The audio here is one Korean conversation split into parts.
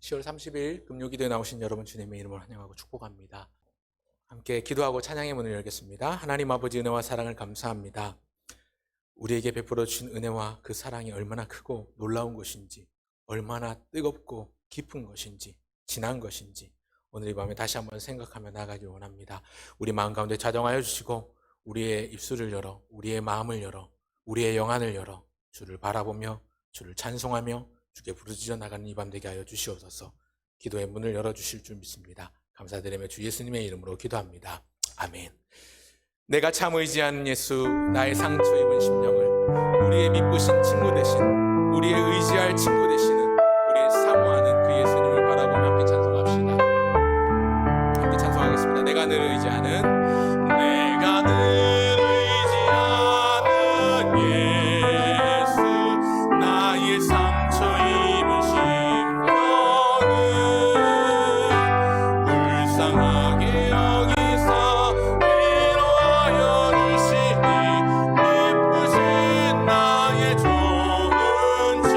10월 30일 금요기도에 나오신 여러분 주님의 이름으로 환영하고 축복합니다. 함께 기도하고 찬양의 문을 열겠습니다. 하나님 아버지 은혜와 사랑을 감사합니다. 우리에게 베풀어 주신 은혜와 그 사랑이 얼마나 크고 놀라운 것인지, 얼마나 뜨겁고 깊은 것인지, 진한 것인지 오늘 이 밤에 다시 한번 생각하며 나가길 원합니다. 우리 마음 가운데 자정하여 주시고 우리의 입술을 열어, 우리의 마음을 열어, 우리의 영안을 열어 주를 바라보며 주를 찬송하며 주께 부르짖어 나가는 이 밤 되게 하여 주시옵소서. 기도의 문을 열어주실 줄 믿습니다. 감사드리며 주 예수님의 이름으로 기도합니다. 아멘. 내가 참 의지하는 예수, 나의 상처 입은 심령을 우리의 믿으신 친구 되신, 우리의 의지할 친구 되시는, 우리의 사모하는 그 예수님을 바라보며 함께 찬송합시다. 함께 찬송하겠습니다. 내가 늘 의지하는 예수, 나의 상처 입은 심령을 불쌍하게 여기사 위로하여 주시니 기쁘신 나의 좋은 집.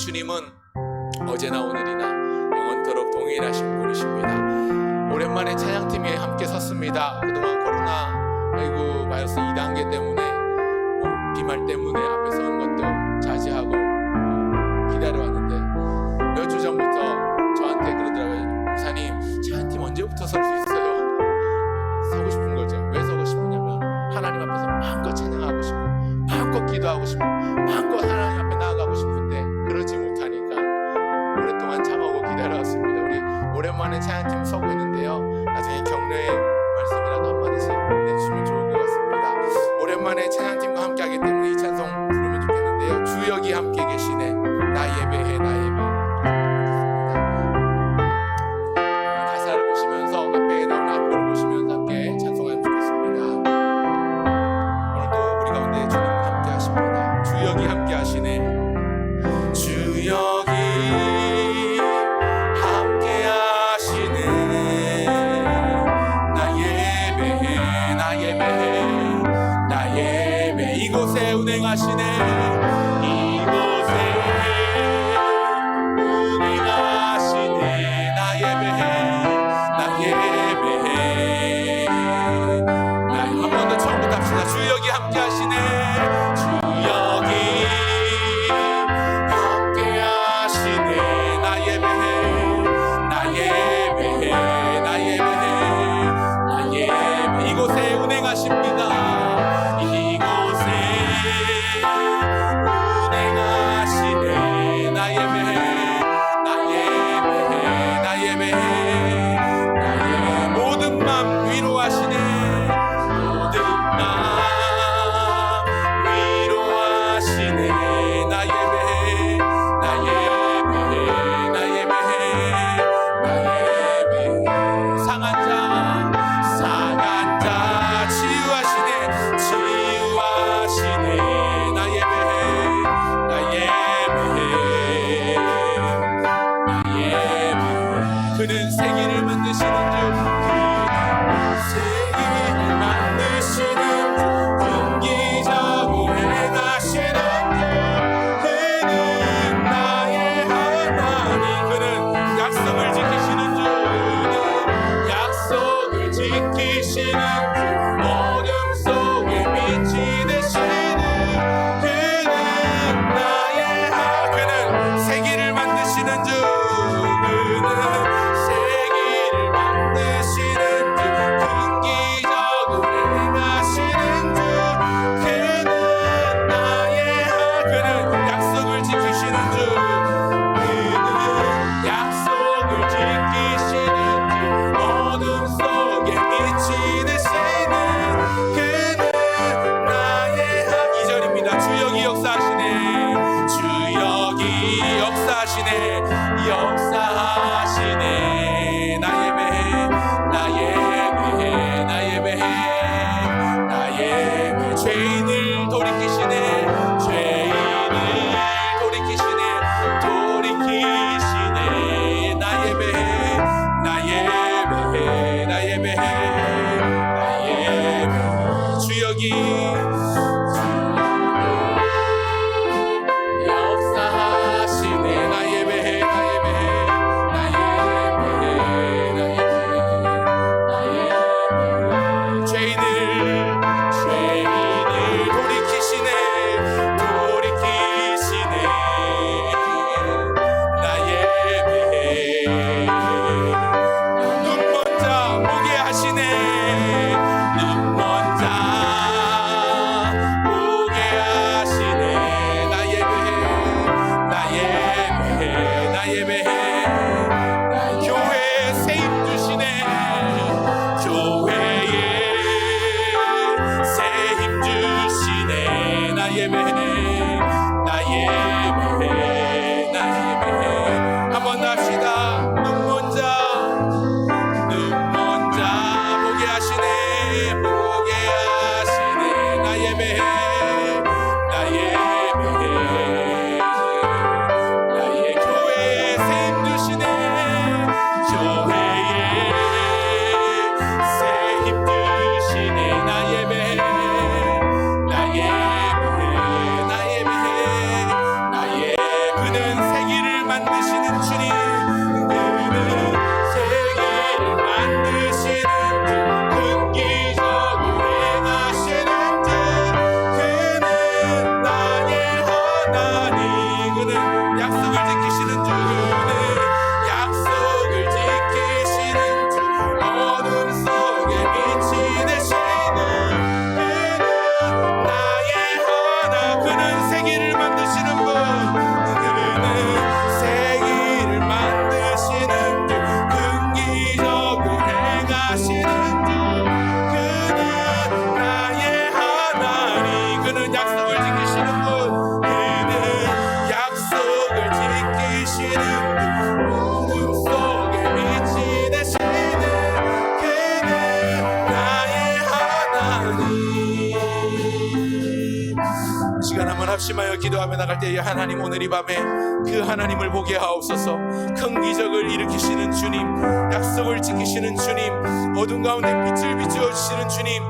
주님은 어제나 오늘이나 영원토록 동일하신 분이십니다. 오랜만에 찬양팀이 함께 섰습니다. 그동안 코로나 바이러스 2단계 때문에 비말 때문에 앞에 서는 것도 자제하고 기다려왔는데 몇 주 전부터 저한테 그러더라고요. 목사님, 찬양팀 언제부터 설 수 있어요? 서고 싶은 거죠. 왜 서고 싶으냐면 하나님 앞에서 마음껏 찬양하고 싶고 마음껏 기도하고 싶고 마음껏 하나님 앞에 나아가고 싶은데 그러지 못하니까 오랫동안 참아오고 기다려왔습니다. 우리 오랜만에 찬양팀 서고 있는데요, 나중에 격려의 말씀이라도 한마디씩 보내주시면 좋을 것 같습니다. 오랜만에 찬양팀과 함께 하기 때문에 이 찬송 부르면 좋겠는데요, 주 여기 함께 계시네, 나 예배해 나 예배해. 가사를 보시면서 앞에 나오는 악보를 보시면서 함께 찬송하면 좋겠습니다. 오늘도 우리 가운데 주님 함께 하십니다. 주 여기 함께 하시네, 주 여기 함께 하시네, 나 예배해 나 예배해 나 예배. 이곳에 운행하시네, 이곳에 운행하시네, 나 예배해 나 예배해 나. 한 번 더 처음부터 합시다. 주 여기 함께 하시네, 주 여기 함께 하시네, 나 예배해 나 예배해 나 예배해 나 예배. 이곳에 운행하십니다, 이곳에 운행하시네, 나 예배해 나 예배해 나 예배해 나 예배. 모든 맘 위로하시네, 모든 맘 위로하시네, 나 예배해 나 예배해 나 예배해 나 예배. 상한 자 치유하시네, 치유하시네, 나 예배해 나 예배해 나 예배. 그는 세계를 만드시는 주, 세계를 만드시는 주, 공기자고 행하시는 주, 그는 나의 하나님. 그는 약속을 지키시는 주, 그는 약속을 지키시는 주, 어둠 속에 빛이 되시는, 그는 나의 그는 세계를 만드시는 주, 그는 세계를 만드시는 합심하여 기도하며 나갈 때에 하나님 오늘 이 밤에 그 하나님을 보게 하옵소서. 큰 기적을 일으키시는 주님, 약속을 지키시는 주님, 어둠 가운데 빛을 비추어 주시는 주님,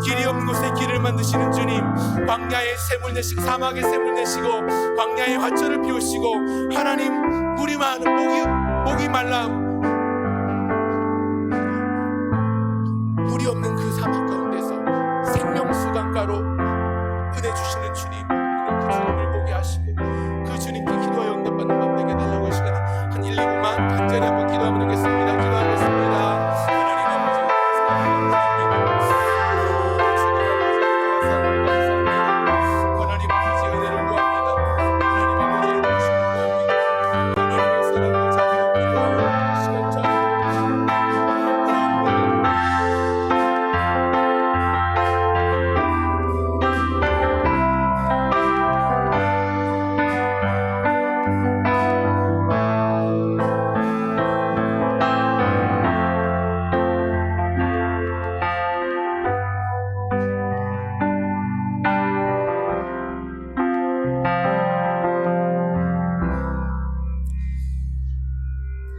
길이 없는 곳에 길을 만드시는 주님, 광야에 샘을 내시고 사막에 샘을 내시고 광야에 화초를 피우시고 하나님 물이 많은 목이 말라 물이 없는 그 사막 가운데서 생명수 강가로 은혜 주시는 주님, 그 주님을 보게 하시고 그 주님께 기도하여 응답받는 밤 되게 달라고 이 시간에 한 1, 2분만 간절히 한번 기도하면 되겠습니다. 기도하겠습니다.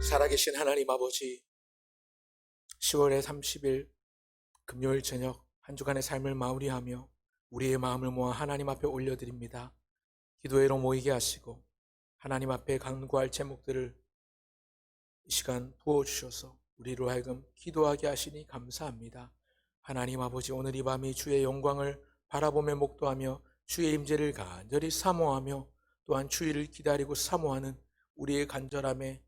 살아계신 하나님 아버지, 10월의 30일 금요일 저녁 한 주간의 삶을 마무리하며 우리의 마음을 모아 하나님 앞에 올려드립니다. 기도회로 모이게 하시고 하나님 앞에 간구할 제목들을 이 시간 부어주셔서 우리로 하여금 기도하게 하시니 감사합니다. 하나님 아버지, 오늘 이 밤이 주의 영광을 바라보며 목도하며 주의 임재를 간절히 사모하며 또한 주의를 기다리고 사모하는 우리의 간절함에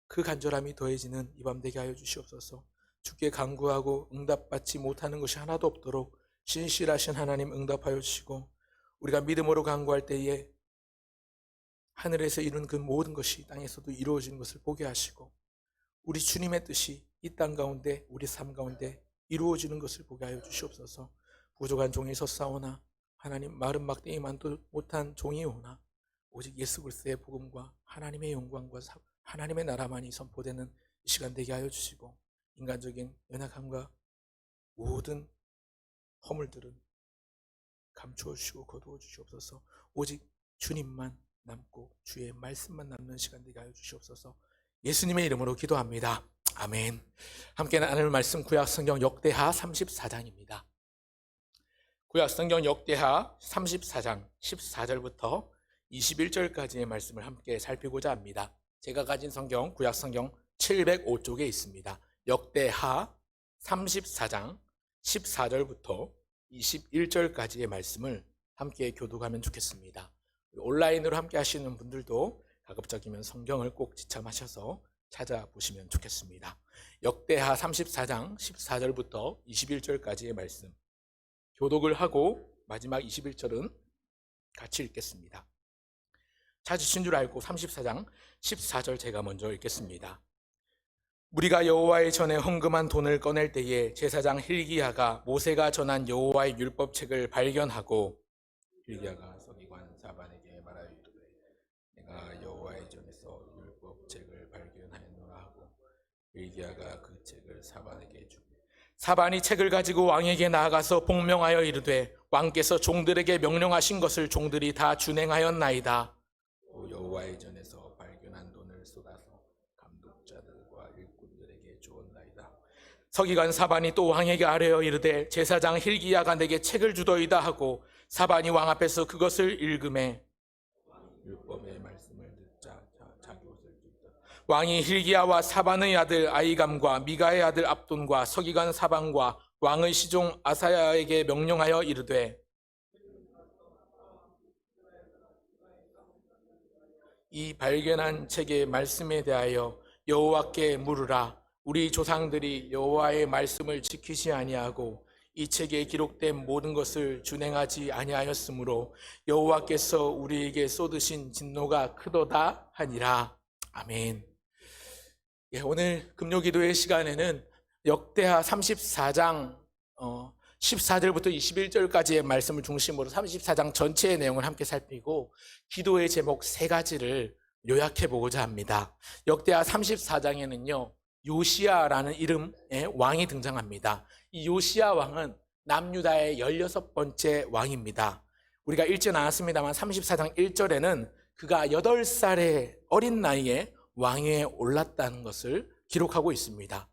그 간절함이 더해지는 이 밤 되게 하여 주시옵소서. 주께 간구하고 응답받지 못하는 것이 하나도 없도록 신실하신 하나님 응답하여 주시고, 우리가 믿음으로 간구할 때에 하늘에서 이룬 그 모든 것이 땅에서도 이루어지는 것을 보게 하시고, 우리 주님의 뜻이 이 땅 가운데 우리 삶 가운데 이루어지는 것을 보게 하여 주시옵소서. 부족한 종이 섰사오나 하나님 마른 막대기 만도 못한 종이 오나 오직 예수 그리스도의 복음과 하나님의 영광과 하나님의 나라만이 선포되는 이 시간 되게 하여 주시고, 인간적인 연약함과 모든 허물들은 감추어 주시고 거두어 주시옵소서. 오직 주님만 남고 주의 말씀만 남는 시간 되게 하여 주시옵소서. 예수님의 이름으로 기도합니다. 아멘. 함께 나눌 말씀 구약성경 역대하 34장입니다. 구약성경 역대하 34장 14절부터 21절까지의 말씀을 함께 살피고자 합니다. 제가 가진 성경 구약성경 705쪽에 있습니다. 역대하 34장 14절부터 21절까지의 말씀을 함께 교독하면 좋겠습니다. 온라인으로 함께 하시는 분들도 가급적이면 성경을 꼭 지참하셔서 찾아보시면 좋겠습니다. 역대하 34장 14절부터 21절까지의 말씀 교독을 하고 마지막 21절은 같이 읽겠습니다. 찾으신 줄 알고 34장 14절 제가 먼저 읽겠습니다. 무리가 여호와의 전에 헌금한 돈을 꺼낼 때에 제사장 hil기야가 모세가 전한 여호와의 율법책을 발견하고, hil기야가 서기관 사반에게 말하여 이르되 내가 여호와의 전에서 율법책을 발견하였노라 하고, hil기야가 그 책을 사반에게 주고 사반이 책을 가지고 왕에게 나아가서 복명하여 이르되 왕께서 종들에게 명령하신 것을 종들이 다 준행하였나이다. 여호와의 전에서 발견한 돈을 쏟아서 감독자들과 일꾼들에게 주었나이다. 서기관 사반이 또 왕에게 아뢰어 이르되 제사장 hil기야가 내게 책을 주더이다 하고, 사반이 왕 앞에서 그것을 읽음에 율법의 말씀을 듣자 자기 옷을 찢다. 왕이 hil기야와 사반의 아들 아이감과 미가의 아들 압돈과 서기관 사반과 왕의 시종 아사야에게 명령하여 이르되 이 발견한 책의 말씀에 대하여 여호와께 물으라. 우리 조상들이 여호와의 말씀을 지키지 아니하고 이 책에 기록된 모든 것을 준행하지 아니하였으므로 여호와께서 우리에게 쏟으신 진노가 크도다 하니라. 아멘. 오늘 금요기도의 시간에는 역대하 34장 14절부터 21절까지의 말씀을 중심으로 34장 전체의 내용을 함께 살피고 기도의 제목 3가지를 요약해 보고자 합니다. 역대하 34장에는요 요시야라는 이름의 왕이 등장합니다. 이 요시야 왕은 남유다의 16번째 왕입니다. 우리가 읽지는 않았습니다만 34장 1절에는 그가 8살의 어린 나이에 왕위에 올랐다는 것을 기록하고 있습니다.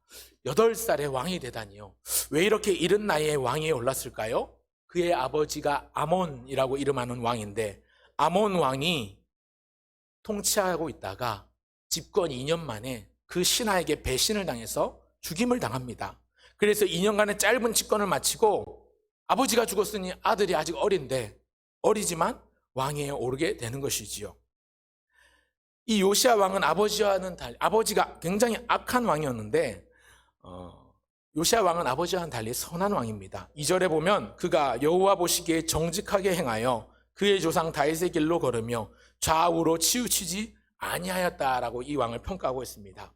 8살의 왕이 되다니요. 왜 이렇게 이른 나이에 왕위에 올랐을까요? 그의 아버지가 아몬이라고 이름하는 왕인데, 아몬 왕이 통치하고 있다가 집권 2년 만에 그 신하에게 배신을 당해서 죽임을 당합니다. 그래서 2년간의 짧은 집권을 마치고 아버지가 죽었으니 아들이 아직 어리지만 왕위에 오르게 되는 것이지요. 이 요시야 왕은 아버지가 굉장히 악한 왕이었는데 요시야 왕은 아버지와는 달리 선한 왕입니다. 2절에 보면 그가 여호와 보시기에 정직하게 행하여 그의 조상 다윗의 길로 걸으며 좌우로 치우치지 아니하였다라고 이 왕을 평가하고 있습니다.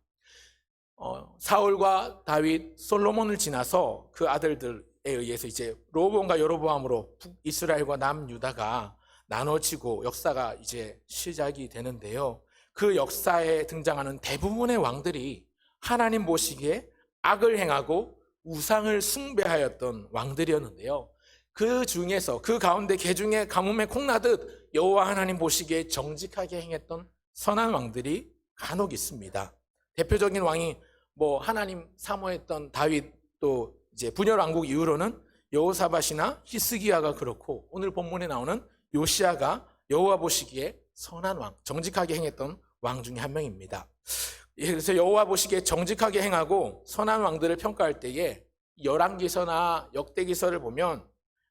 사울과 다윗, 솔로몬을 지나서 그 아들들에 의해서 이제 로보암과 여로보암으로 북이스라엘과 남유다가 나눠지고 역사가 이제 시작이 되는데요. 그 역사에 등장하는 대부분의 왕들이 하나님 보시기에 악을 행하고 우상을 숭배하였던 왕들이었는데요. 그 중에서 그 가운데 개중에 가뭄에 콩나듯 여호와 하나님 보시기에 정직하게 행했던 선한 왕들이 간혹 있습니다. 대표적인 왕이 하나님 사모했던 다윗, 또 이제 분열 왕국 이후로는 여호사밧이나 히스기야가 그렇고, 오늘 본문에 나오는 요시야가 여호와 보시기에 선한 왕, 정직하게 행했던 왕 중에 한 명입니다. 그래서 여호와 보시기에 정직하게 행하고 선한 왕들을 평가할 때에 열왕기서나 역대기서를 보면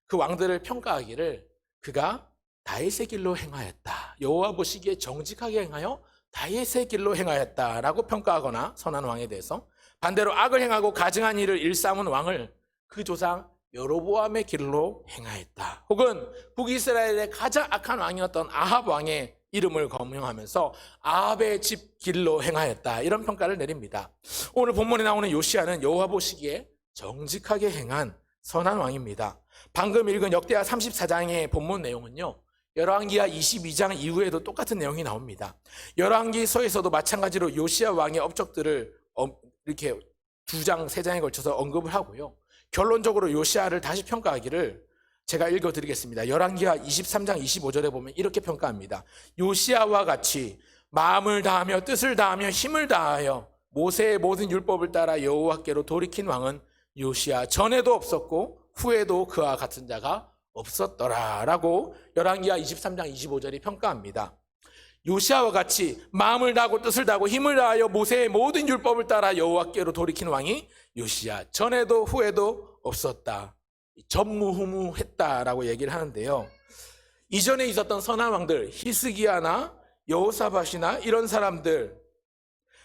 그 왕들을 평가하기를 그가 다윗의 길로 행하였다, 여호와 보시기에 정직하게 행하여 다윗의 길로 행하였다라고 평가하거나, 선한 왕에 대해서 반대로 악을 행하고 가증한 일을 일삼은 왕을 그 조상 여로보암의 길로 행하였다, 혹은 북이스라엘의 가장 악한 왕이었던 아합 왕의 이름을 거명하면서 아합의 집 길로 행하였다, 이런 평가를 내립니다. 오늘 본문에 나오는 요시야는 여호와 보시기에 정직하게 행한 선한 왕입니다. 방금 읽은 역대하 34장의 본문 내용은요, 열왕기하 22장 이후에도 똑같은 내용이 나옵니다. 열왕기서에서도 마찬가지로 요시야 왕의 업적들을 이렇게 2장, 3장에 걸쳐서 언급을 하고요. 결론적으로 요시야를 다시 평가하기를 제가 읽어드리겠습니다. 열왕기하 23장 25절에 보면 이렇게 평가합니다. 요시야와 같이 마음을 다하며 뜻을 다하며 힘을 다하여 모세의 모든 율법을 따라 여호와께로 돌이킨 왕은 요시야 전에도 없었고 후에도 그와 같은 자가 없었더라 라고 열왕기하 23장 25절이 평가합니다. 요시야와 같이 마음을 다하고 뜻을 다하고 힘을 다하여 모세의 모든 율법을 따라 여호와께로 돌이킨 왕이 요시야 전에도 후에도 없었다, 전무후무했다라고 얘기를 하는데요. 이전에 있었던 선한 왕들, 히스기야나 여호사밧이나 이런 사람들,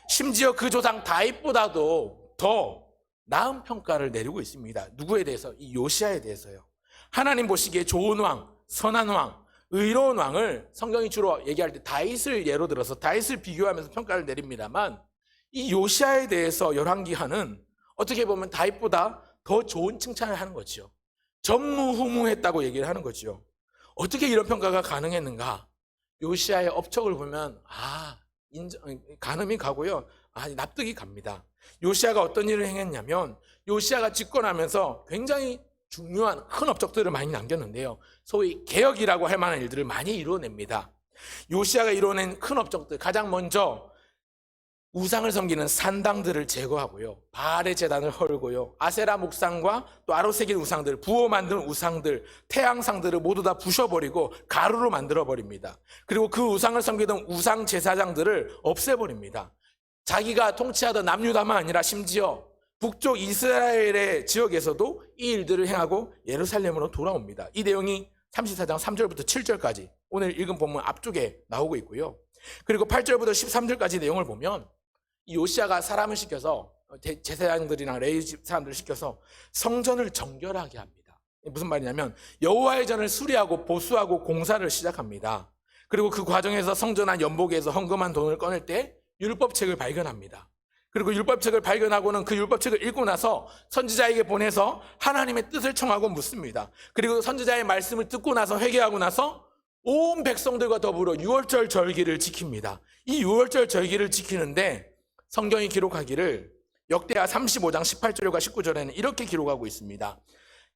심지어 그 조상 다윗보다도 더 나은 평가를 내리고 있습니다. 누구에 대해서? 이 요시야에 대해서요. 하나님 보시기에 좋은 왕, 선한 왕, 의로운 왕을 성경이 주로 얘기할 때 다윗을 예로 들어서 다윗을 비교하면서 평가를 내립니다만, 이 요시야에 대해서 열왕기하는 어떻게 보면 다윗보다 더 좋은 칭찬을 하는 거죠. 전무후무했다고 얘기를 하는 거죠. 어떻게 이런 평가가 가능했는가? 요시야의 업적을 보면 가늠이 가고요, 납득이 갑니다. 요시야가 어떤 일을 행했냐면, 요시야가 집권하면서 굉장히 중요한 큰 업적들을 많이 남겼는데요, 소위 개혁이라고 할 만한 일들을 많이 이루어냅니다. 요시야가 이루어낸 큰 업적들, 가장 먼저 우상을 섬기는 산당들을 제거하고요, 바알의 제단을 헐고요, 아세라 목상과 또 아로새긴 우상들, 부어 만든 우상들, 태양상들을 모두 다 부셔버리고 가루로 만들어버립니다. 그리고 그 우상을 섬기던 우상 제사장들을 없애버립니다. 자기가 통치하던 남유다만 아니라 심지어 북쪽 이스라엘의 지역에서도 이 일들을 행하고 예루살렘으로 돌아옵니다. 이 내용이 34장 3절부터 7절까지 오늘 읽은 본문 앞쪽에 나오고 있고요. 그리고 8절부터 13절까지 내용을 보면 이 요시야가 사람을 시켜서, 제사장들이랑 레위 사람들을 시켜서 성전을 정결하게 합니다. 무슨 말이냐면 여호와의 전을 수리하고 보수하고 공사를 시작합니다. 그리고 그 과정에서 성전 안 연복에서 헌금한 돈을 꺼낼 때 율법책을 발견합니다. 그리고 율법책을 발견하고는 그 율법책을 읽고 나서 선지자에게 보내서 하나님의 뜻을 청하고 묻습니다. 그리고 선지자의 말씀을 듣고 나서 회개하고 나서 온 백성들과 더불어 유월절 절기를 지킵니다. 이 유월절 절기를 지키는데 성경이 기록하기를 역대하 35장 18절과 19절에는 이렇게 기록하고 있습니다.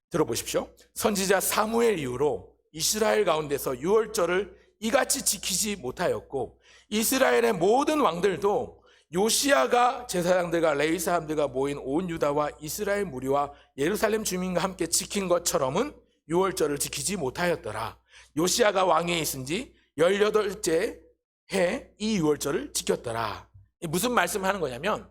들어보십시오. 선지자 사무엘 이후로 이스라엘 가운데서 유월절을 이같이 지키지 못하였고 이스라엘의 모든 왕들도 요시야가 제사장들과 레위 사람들과 모인 온 유다와 이스라엘 무리와 예루살렘 주민과 함께 지킨 것처럼은 유월절을 지키지 못하였더라. 요시야가 왕위에 있은 지 18째 해 이 유월절을 지켰더라. 무슨 말씀을 하는 거냐면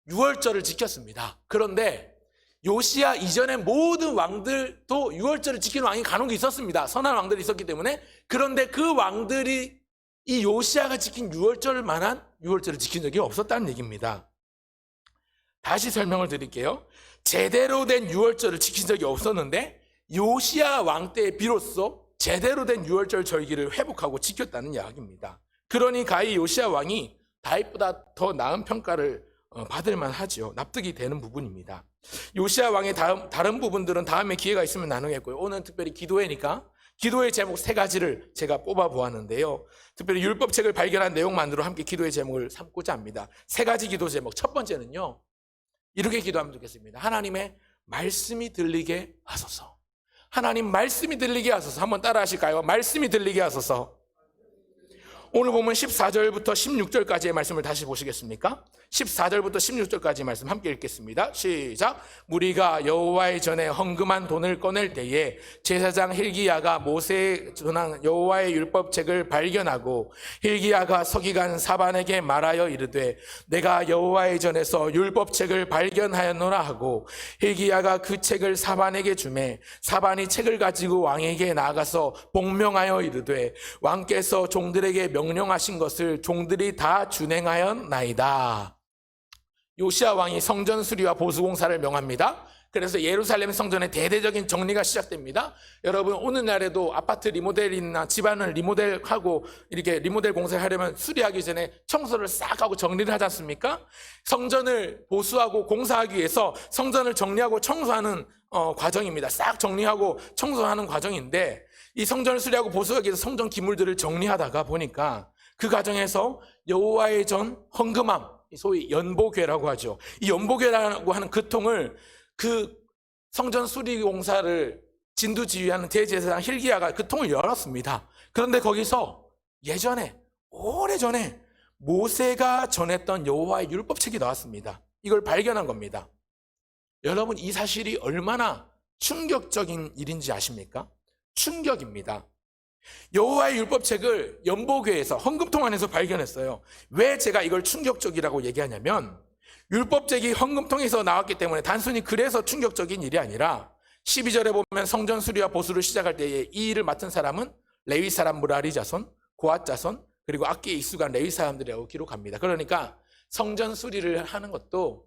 유월절을 지켰습니다. 그런데 요시야 이전의 모든 왕들도 유월절을 지키는 왕이 간혹 있었습니다. 선한 왕들이 있었기 때문에. 그런데 그 왕들이 이 요시야가 지킨 유월절 만한 유월절을 지킨 적이 없었다는 얘기입니다. 다시 설명을 드릴게요. 제대로 된 유월절을 지킨 적이 없었는데 요시야 왕 때에 비로소 제대로 된 유월절 절기를 회복하고 지켰다는 이야기입니다. 그러니까 이 요시야 왕이 다윗보다 더 나은 평가를 받을 만하죠. 납득이 되는 부분입니다. 요시야 왕의 다른 부분들은 다음에 기회가 있으면 나누겠고요. 오늘 특별히 기도회니까 기도의 제목 3가지를 제가 뽑아 보았는데요. 특별히 율법책을 발견한 내용만으로 함께 기도의 제목을 삼고자 합니다. 3가지 기도 제목. 첫 번째는요, 이렇게 기도하면 좋겠습니다. 하나님의 말씀이 들리게 하소서. 하나님 말씀이 들리게 하소서. 한번 따라 하실까요? 말씀이 들리게 하소서. 오늘 보면 14절부터 16절까지의 말씀을 다시 보시겠습니까? 14절부터 16절까지의 말씀 함께 읽겠습니다. 시작. 무리가 여호와의 전에 헌금한 돈을 꺼낼 때에 제사장 hil기야가 모세에 전한 여호와의 율법책을 발견하고 hil기야가 서기관 사반에게 말하여 이르되 내가 여호와의 전에서 율법책을 발견하였노라 하고 hil기야가 그 책을 사반에게 주매 사반이 책을 가지고 왕에게 나아가서 복명하여 이르되 왕께서 종들에게 명령하신 것을 종들이 다 준행하였나이다. 요시야 왕이 성전 수리와 보수 공사를 명합니다. 그래서 예루살렘 성전의 대대적인 정리가 시작됩니다. 여러분 오늘날에도 아파트 리모델이나 집안을 리모델하고 이렇게 리모델 공사를 하려면 수리하기 전에 청소를 싹 하고 정리를 하지 않습니까? 성전을 보수하고 공사하기 위해서 성전을 정리하고 청소하는 과정입니다. 싹 정리하고 청소하는 과정인데 이 성전을 수리하고 보수하기 위해서 성전 기물들을 정리하다가 보니까 그 과정에서 여호와의 전 헌금함, 소위 연보궤라고 하죠. 이 연보궤라고 하는 그 통을 그 성전 수리 공사를 진두지휘하는 대제사장 hil기야가 그 통을 열었습니다. 그런데 거기서 예전에 오래전에 모세가 전했던 여호와의 율법책이 나왔습니다. 이걸 발견한 겁니다. 여러분 이 사실이 얼마나 충격적인 일인지 아십니까? 충격입니다. 여호와의 율법책을 연보궤에서 헌금통 안에서 발견했어요. 왜 제가 이걸 충격적이라고 얘기하냐면 율법책이 헌금통에서 나왔기 때문에 단순히 그래서 충격적인 일이 아니라 12절에 보면 성전 수리와 보수를 시작할 때에 이 일을 맡은 사람은 레위 사람 무라리 자손, 고앗 자손, 그리고 악기에 익숙한 레위 사람들이라고 기록합니다. 그러니까 성전 수리를 하는 것도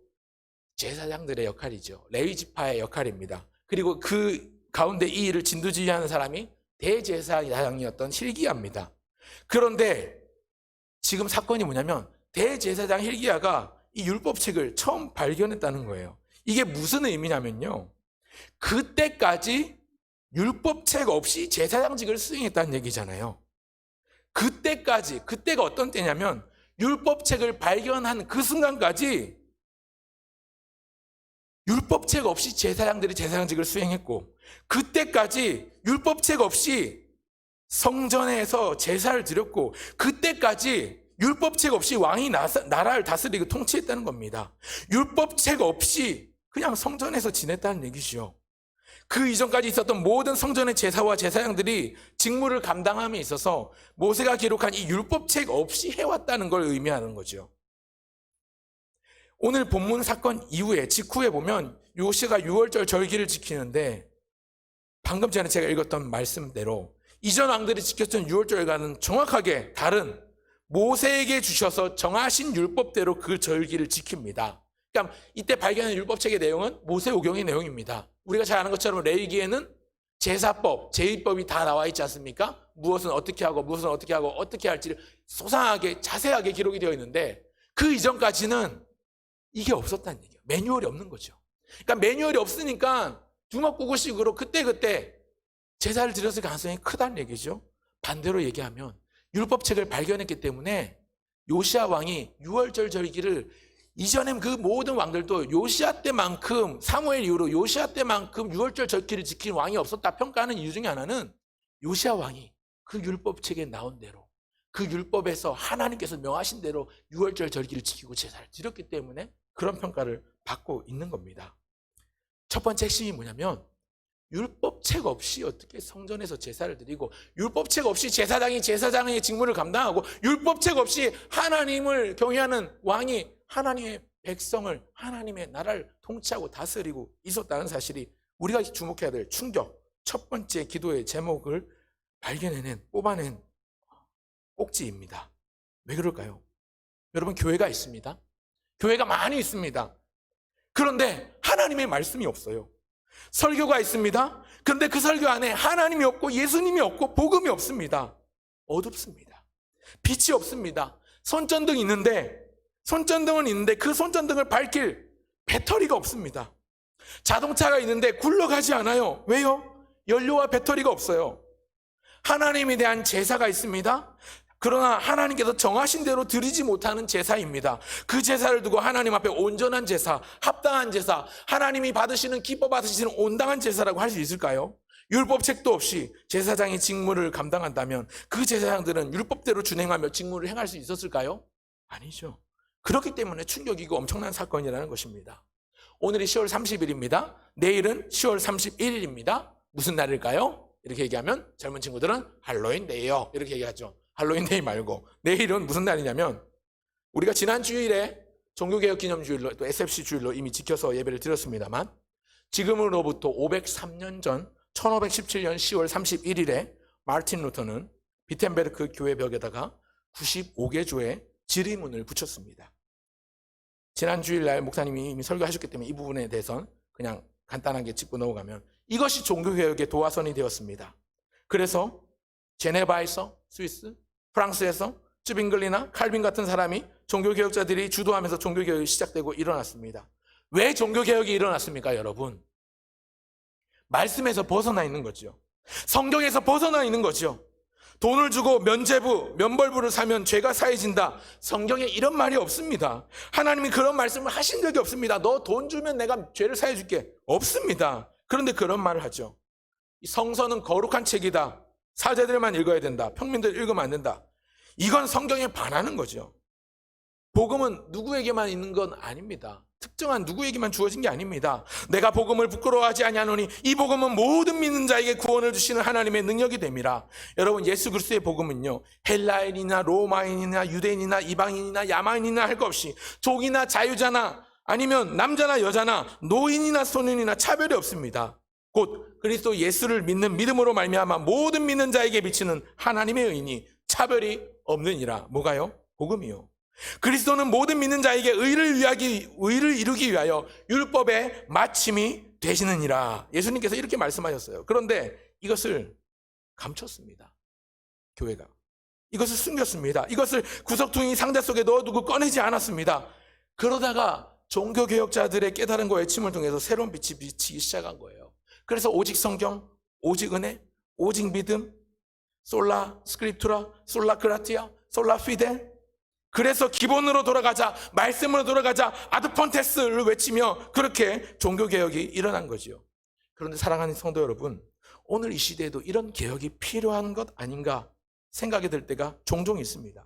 제사장들의 역할이죠. 레위 지파의 역할입니다. 그리고 그 가운데 이 일을 진두지휘하는 사람이 대제사장이었던 hil기야입니다. 그런데 지금 사건이 뭐냐면 대제사장 hil기야가 이 율법책을 처음 발견했다는 거예요. 이게 무슨 의미냐면요, 그때까지 율법책 없이 제사장직을 수행했다는 얘기잖아요. 그때까지, 그때가 어떤 때냐면 율법책을 발견한 그 순간까지 율법책 없이 제사장들이 제사장직을 수행했고, 그때까지 율법책 없이 성전에서 제사를 드렸고, 그때까지 율법책 없이 왕이 나라를 다스리고 통치했다는 겁니다. 율법책 없이 그냥 성전에서 지냈다는 얘기죠. 그 이전까지 있었던 모든 성전의 제사와 제사장들이 직무를 감당함에 있어서 모세가 기록한 이 율법책 없이 해왔다는 걸 의미하는 거죠. 오늘 본문 사건 이후에 직후에 보면 요시가 유월절 절기를 지키는데 방금 전에 제가 읽었던 말씀대로 이전 왕들이 지켰던 유월절과는 정확하게 다른 모세에게 주셔서 정하신 율법대로 그 절기를 지킵니다. 그러니까 이때 발견한 율법책의 내용은 모세오경의 내용입니다. 우리가 잘 아는 것처럼 레위기에는 제사법, 제의법이 다 나와 있지 않습니까? 무엇은 어떻게 하고 무엇은 어떻게 하고 어떻게 할지를 소상하게 자세하게 기록이 되어 있는데 그 이전까지는 이게 없었다는 얘기예요. 매뉴얼이 없는 거죠. 그러니까 매뉴얼이 없으니까 두먹구구식으로 그때그때 제사를 드렸을 가능성이 크다는 얘기죠. 반대로 얘기하면 율법책을 발견했기 때문에 요시야 왕이 유월절 절기를 이전에 그 모든 왕들도 요시야 때만큼, 사무엘 이후로 요시야 때만큼 유월절 절기를 지킨 왕이 없었다 평가하는 이유 중에 하나는 요시야 왕이 그 율법책에 나온 대로, 그 율법에서 하나님께서 명하신 대로 유월절 절기를 지키고 제사를 드렸기 때문에 그런 평가를 받고 있는 겁니다. 첫 번째 핵심이 뭐냐면, 율법책 없이 어떻게 성전에서 제사를 드리고, 율법책 없이 제사장이 제사장의 직무를 감당하고, 율법책 없이 하나님을 경외하는 왕이 하나님의 백성을, 하나님의 나라를 통치하고 다스리고 있었다는 사실이 우리가 주목해야 될 충격, 첫 번째 기도의 제목을 뽑아낸 꼭지입니다. 왜 그럴까요? 여러분, 교회가 있습니다. 교회가 많이 있습니다. 그런데 하나님의 말씀이 없어요. 설교가 있습니다. 그런데 그 설교 안에 하나님이 없고 예수님이 없고 복음이 없습니다. 어둡습니다. 빛이 없습니다. 손전등은 있는데 그 손전등을 밝힐 배터리가 없습니다. 자동차가 있는데 굴러가지 않아요. 왜요? 연료와 배터리가 없어요. 하나님에 대한 제사가 있습니다. 그러나 하나님께서 정하신 대로 드리지 못하는 제사입니다. 그 제사를 두고 하나님 앞에 온전한 제사, 합당한 제사, 하나님이 기뻐 받으시는 온당한 제사라고 할 수 있을까요? 율법책도 없이 제사장이 직무를 감당한다면 그 제사장들은 율법대로 준행하며 직무를 행할 수 있었을까요? 아니죠. 그렇기 때문에 충격이고 엄청난 사건이라는 것입니다. 오늘이 10월 30일입니다. 내일은 10월 31일입니다. 무슨 날일까요? 이렇게 얘기하면 젊은 친구들은 할로윈데이요, 이렇게 얘기하죠. 할로윈데이 말고 내일은 무슨 날이냐면, 우리가 지난 주일에 종교개혁 기념주일로, 또 SFC 주일로 이미 지켜서 예배를 드렸습니다만, 지금으로부터 503년 전 1517년 10월 31일에 마르틴 루터는 비텐베르크 교회 벽에다가 95개조의 지리문을 붙였습니다. 지난 주일날 목사님이 이미 설교하셨기 때문에 이 부분에 대해서는 그냥 간단하게 짚고 넘어가면, 이것이 종교개혁의 도화선이 되었습니다. 그래서 제네바에서, 스위스, 프랑스에서 쯔빙글리나 칼빈 같은 사람이, 종교개혁자들이 주도하면서 종교개혁이 시작되고 일어났습니다. 왜 종교개혁이 일어났습니까, 여러분? 말씀에서 벗어나 있는 거죠. 성경에서 벗어나 있는 거죠. 돈을 주고 면벌부를 사면 죄가 사해진다. 성경에 이런 말이 없습니다. 하나님이 그런 말씀을 하신 적이 없습니다. 너 돈 주면 내가 죄를 사해줄게. 없습니다. 그런데 그런 말을 하죠. 성서는 거룩한 책이다. 사제들만 읽어야 된다. 평민들 읽으면 안 된다. 이건 성경에 반하는 거죠. 복음은 누구에게만 있는 건 아닙니다. 특정한 누구에게만 주어진 게 아닙니다. 내가 복음을 부끄러워하지 아니하노니 이 복음은 모든 믿는 자에게 구원을 주시는 하나님의 능력이 됨이라. 여러분, 예수 그리스도의 복음은요, 헬라인이나 로마인이나 유대인이나 이방인이나 야만인이나 할 것 없이, 종이나 자유자나 아니면 남자나 여자나 노인이나 소년이나 차별이 없습니다. 곧 그리스도 예수를 믿는 믿음으로 말미암아 모든 믿는 자에게 비치는 하나님의 의인이 차별이 없느니라. 뭐가요? 복음이요. 그리스도는 모든 믿는 자에게 의를 이루기 위하여 율법의 마침이 되시느니라. 예수님께서 이렇게 말씀하셨어요. 그런데 이것을 감췄습니다. 교회가 이것을 숨겼습니다. 이것을 구석둥이 상자 속에 넣어두고 꺼내지 않았습니다. 그러다가 종교개혁자들의 깨달음과 외침을 통해서 새로운 빛이 비치기 시작한 거예요. 그래서 오직 성경, 오직 은혜, 오직 믿음, 솔라 스크립투라, 솔라 그라티아, 솔라 피데. 그래서 기본으로 돌아가자, 말씀으로 돌아가자, 아드폰테스를 외치며 그렇게 종교개혁이 일어난 거죠. 그런데 사랑하는 성도 여러분, 오늘 이 시대에도 이런 개혁이 필요한 것 아닌가 생각이 들 때가 종종 있습니다.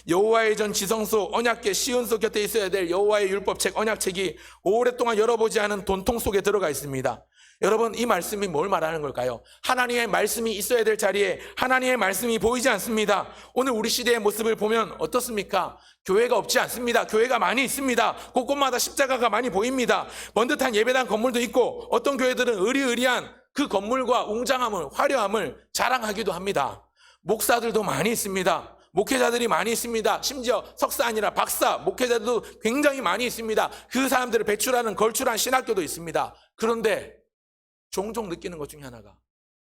여호와의 전 지성소, 언약궤, 시온소 곁에 있어야 될 여호와의 율법책, 언약책이 오랫동안 열어보지 않은 돈통 속에 들어가 있습니다. 여러분, 이 말씀이 뭘 말하는 걸까요? 하나님의 말씀이 있어야 될 자리에 하나님의 말씀이 보이지 않습니다. 오늘 우리 시대의 모습을 보면 어떻습니까? 교회가 없지 않습니다. 교회가 많이 있습니다. 곳곳마다 십자가가 많이 보입니다. 번듯한 예배당 건물도 있고, 어떤 교회들은 의리의리한 그 건물과 웅장함을, 화려함을 자랑하기도 합니다. 목사들도 많이 있습니다. 목회자들이 많이 있습니다. 심지어 석사 아니라 박사 목회자들도 굉장히 많이 있습니다. 그 사람들을 배출하는 걸출한 신학교도 있습니다. 그런데 종종 느끼는 것 중에 하나가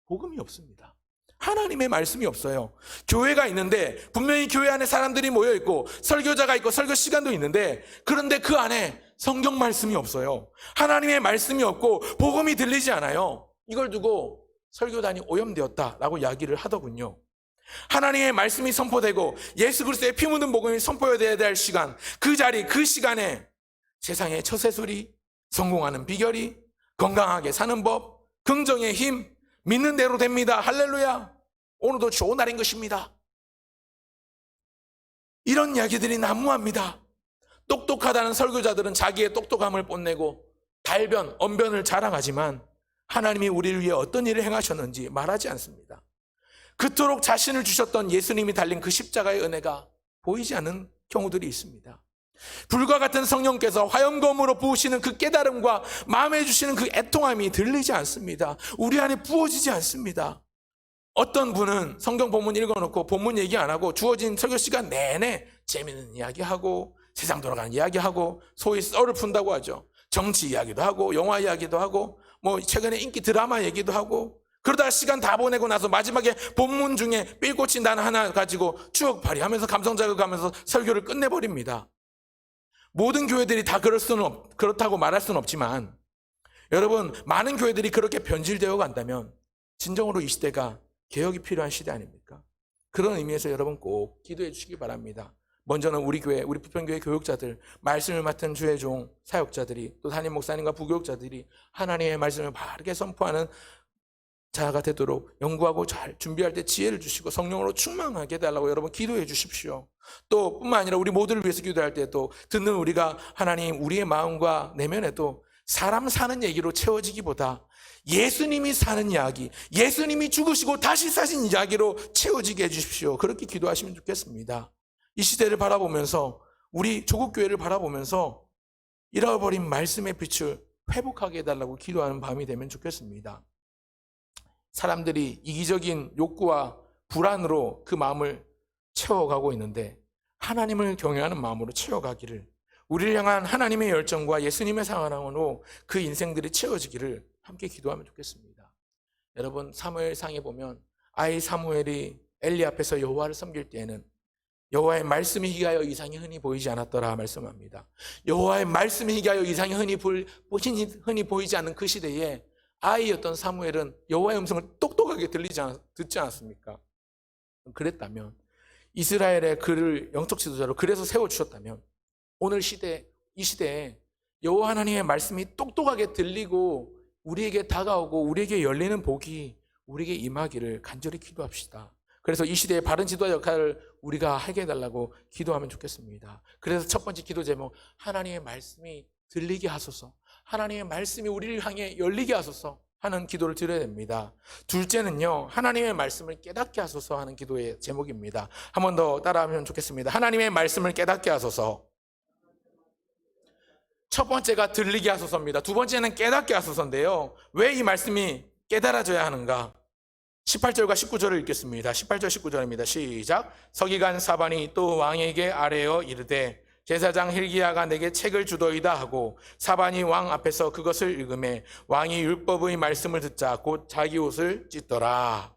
복음이 없습니다. 하나님의 말씀이 없어요. 교회가 있는데 분명히 교회 안에 사람들이 모여있고 설교자가 있고 설교 시간도 있는데, 그런데 그 안에 성경 말씀이 없어요. 하나님의 말씀이 없고 복음이 들리지 않아요. 이걸 두고 설교단이 오염되었다라고 이야기를 하더군요. 하나님의 말씀이 선포되고 예수 그리스도의 피 묻은 복음이 선포되어야 될 시간, 그 자리, 그 시간에 세상의 처세술이, 성공하는 비결이, 건강하게 사는 법, 긍정의 힘, 믿는 대로 됩니다. 할렐루야. 오늘도 좋은 날인 것입니다. 이런 이야기들이 난무합니다. 똑똑하다는 설교자들은 자기의 똑똑함을 뽐내고 달변, 언변을 자랑하지만 하나님이 우리를 위해 어떤 일을 행하셨는지 말하지 않습니다. 그토록 자신을 주셨던 예수님이 달린 그 십자가의 은혜가 보이지 않는 경우들이 있습니다. 불과 같은 성령께서 화염검으로 부으시는 그 깨달음과 마음에 주시는 그 애통함이 들리지 않습니다. 우리 안에 부어지지 않습니다. 어떤 분은 성경 본문 읽어놓고 본문 얘기 안 하고 주어진 설교 시간 내내 재미있는 이야기하고 세상 돌아가는 이야기하고 소위 썰을 푼다고 하죠. 정치 이야기도 하고 영화 이야기도 하고 뭐 최근에 인기 드라마 얘기도 하고 그러다가 시간 다 보내고 나서 마지막에 본문 중에 삘꽂힌 단어 하나 가지고 추억 발휘하면서 감성 자극하면서 설교를 끝내버립니다. 모든 교회들이 다 그렇다고 말할 수는 없지만 여러분, 많은 교회들이 그렇게 변질되어 간다면 진정으로 이 시대가 개혁이 필요한 시대 아닙니까? 그런 의미에서 여러분 꼭 기도해 주시기 바랍니다. 먼저는 우리 교회, 우리 부평교회 교육자들, 말씀을 맡은 주의 종, 사역자들이, 또 담임 목사님과 부교육자들이 하나님의 말씀을 바르게 선포하는 자가 되도록 연구하고 잘 준비할 때 지혜를 주시고 성령으로 충만하게 해달라고 여러분 기도해 주십시오. 또 뿐만 아니라 우리 모두를 위해서 기도할 때도 듣는 우리가 하나님 우리의 마음과 내면에도 사람 사는 얘기로 채워지기보다 예수님이 사는 이야기, 예수님이 죽으시고 다시 사신 이야기로 채워지게 해주십시오. 그렇게 기도하시면 좋겠습니다. 이 시대를 바라보면서 우리 조국교회를 바라보면서 잃어버린 말씀의 빛을 회복하게 해달라고 기도하는 밤이 되면 좋겠습니다. 사람들이 이기적인 욕구와 불안으로 그 마음을 채워가고 있는데 하나님을 경외하는 마음으로 채워가기를, 우리를 향한 하나님의 열정과 예수님의 사랑으로 그 인생들이 채워지기를 함께 기도하면 좋겠습니다. 여러분, 사무엘상에 보면 아이 사무엘이 엘리 앞에서 여호와를 섬길 때에는 여호와의 말씀이 희가하여 이상이 흔히 보이지 않았더라 말씀합니다. 여호와의 말씀이 희가하여 이상이 흔히 보이지 않는 그 시대에 아이였던 사무엘은 여호와의 음성을 똑똑하게 듣지 않았습니까? 그랬다면 이스라엘의 그를 영적 지도자로 그래서 세워주셨다면 오늘 이 시대에 여호와 하나님의 말씀이 똑똑하게 들리고 우리에게 다가오고 우리에게 열리는 복이 우리에게 임하기를 간절히 기도합시다. 그래서 이 시대의 바른 지도자 역할을 우리가 하게 해달라고 기도하면 좋겠습니다. 그래서 첫 번째 기도 제목, 하나님의 말씀이 들리게 하소서, 하나님의 말씀이 우리를 향해 열리게 하소서 하는 기도를 드려야 됩니다. 둘째는요, 하나님의 말씀을 깨닫게 하소서 하는 기도의 제목입니다. 한 번 더 따라하면 좋겠습니다. 하나님의 말씀을 깨닫게 하소서. 첫 번째가 들리게 하소서입니다. 두 번째는 깨닫게 하소서인데요, 왜 이 말씀이 깨달아져야 하는가? 18절과 19절을 읽겠습니다. 18절 19절입니다. 시작. 서기관 사반이 또 왕에게 아뢰어 이르되 제사장 hil기야가 내게 책을 주더이다 하고 사반이 왕 앞에서 그것을 읽으매 왕이 율법의 말씀을 듣자 곧 자기 옷을 찢더라.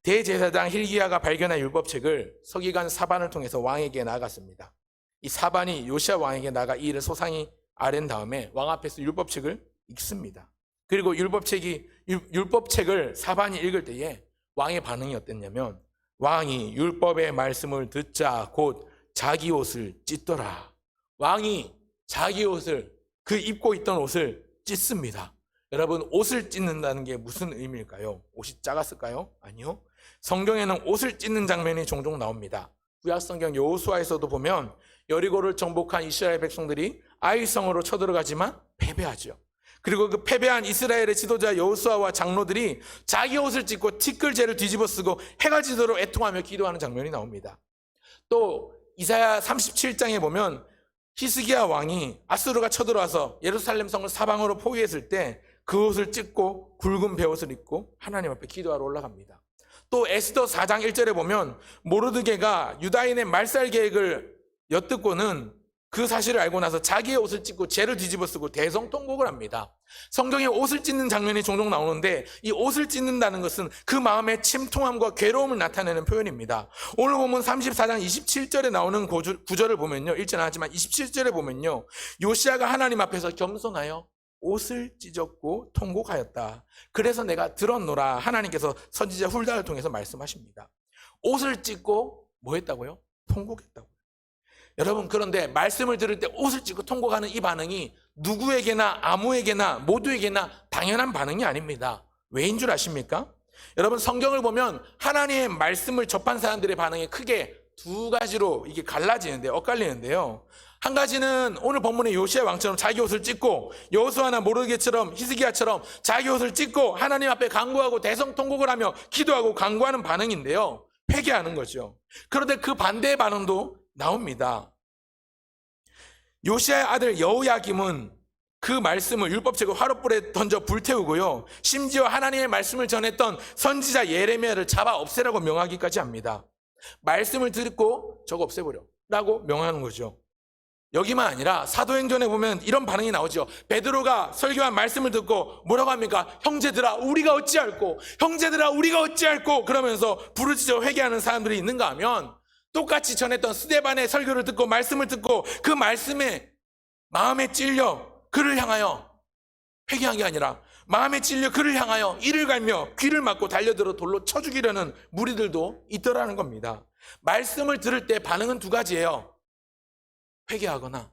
대제사장 hil기야가 발견한 율법책을 서기관 사반을 통해서 왕에게 나갔습니다. 이 사반이 요시야 왕에게 나가 이 일을 소상히 아랜 다음에 왕 앞에서 율법책을 읽습니다. 그리고 율법책을 사반이 읽을 때에 왕의 반응이 어땠냐면 왕이 율법의 말씀을 듣자 곧 자기 옷을 찢더라. 왕이 자기 옷을, 그 입고 있던 옷을 찢습니다. 여러분, 옷을 찢는다는 게 무슨 의미일까요? 옷이 작았을까요? 아니요. 성경에는 옷을 찢는 장면이 종종 나옵니다. 구약성경 여호수아에서도 보면 여리고를 정복한 이스라엘 백성들이 아이성으로 쳐들어가지만 패배하죠. 그리고 그 패배한 이스라엘의 지도자 여호수아와 장로들이 자기 옷을 찢고 티끌재를 뒤집어 쓰고 해가 지도록 애통하며 기도하는 장면이 나옵니다. 또 이사야 37장에 보면 히스기야 왕이 아수르가 쳐들어와서 예루살렘 성을 사방으로 포위했을 때 그 옷을 찢고 굵은 베옷을 입고 하나님 앞에 기도하러 올라갑니다. 또 에스더 4장 1절에 보면 모르드게가 유다인의 말살 계획을 엿듣고는 그 사실을 알고 나서 자기의 옷을 찢고 죄를 뒤집어 쓰고 대성통곡을 합니다. 성경에 옷을 찢는 장면이 종종 나오는데 이 옷을 찢는다는 것은 그 마음의 침통함과 괴로움을 나타내는 표현입니다. 오늘 보면 34장 27절에 나오는 구절을 보면요, 읽지는 않았지만 27절에 보면요, 요시야가 하나님 앞에서 겸손하여 옷을 찢었고 통곡하였다. 그래서 내가 들었노라. 하나님께서 선지자 훌다를 통해서 말씀하십니다. 옷을 찢고 뭐 했다고요? 통곡했다고요. 여러분, 그런데 말씀을 들을 때 옷을 찢고 통곡하는 이 반응이 누구에게나 아무에게나 모두에게나 당연한 반응이 아닙니다. 왜인 줄 아십니까? 여러분, 성경을 보면 하나님의 말씀을 접한 사람들의 반응이 크게 두 가지로 이게 엇갈리는데요. 한 가지는 오늘 본문의 요시야 왕처럼 자기 옷을 찢고, 여호수아나 모르드게처럼 히스기야처럼 자기 옷을 찢고 하나님 앞에 간구하고 대성통곡을 하며 기도하고 간구하는 반응인데요. 회개하는 거죠. 그런데 그 반대의 반응도 나옵니다. 요시야의 아들 여호야김은 그 말씀을 율법책을 화롯불에 던져 불태우고요, 심지어 하나님의 말씀을 전했던 선지자 예레미야를 잡아 없애라고 명하기까지 합니다. 말씀을 듣고 저거 없애버려 라고 명하는 거죠. 여기만 아니라 사도행전에 보면 이런 반응이 나오죠. 베드로가 설교한 말씀을 듣고 뭐라고 합니까? 형제들아 우리가 어찌할꼬, 형제들아 우리가 어찌할꼬, 그러면서 부르짖어 회개하는 사람들이 있는가 하면, 똑같이 전했던 스데반의 설교를 듣고 말씀을 듣고 그 말씀에 마음에 찔려 그를 향하여 회개한 게 아니라 마음에 찔려 그를 향하여 이를 갈며 귀를 막고 달려들어 돌로 쳐 죽이려는 무리들도 있더라는 겁니다. 말씀을 들을 때 반응은 두 가지예요. 회개하거나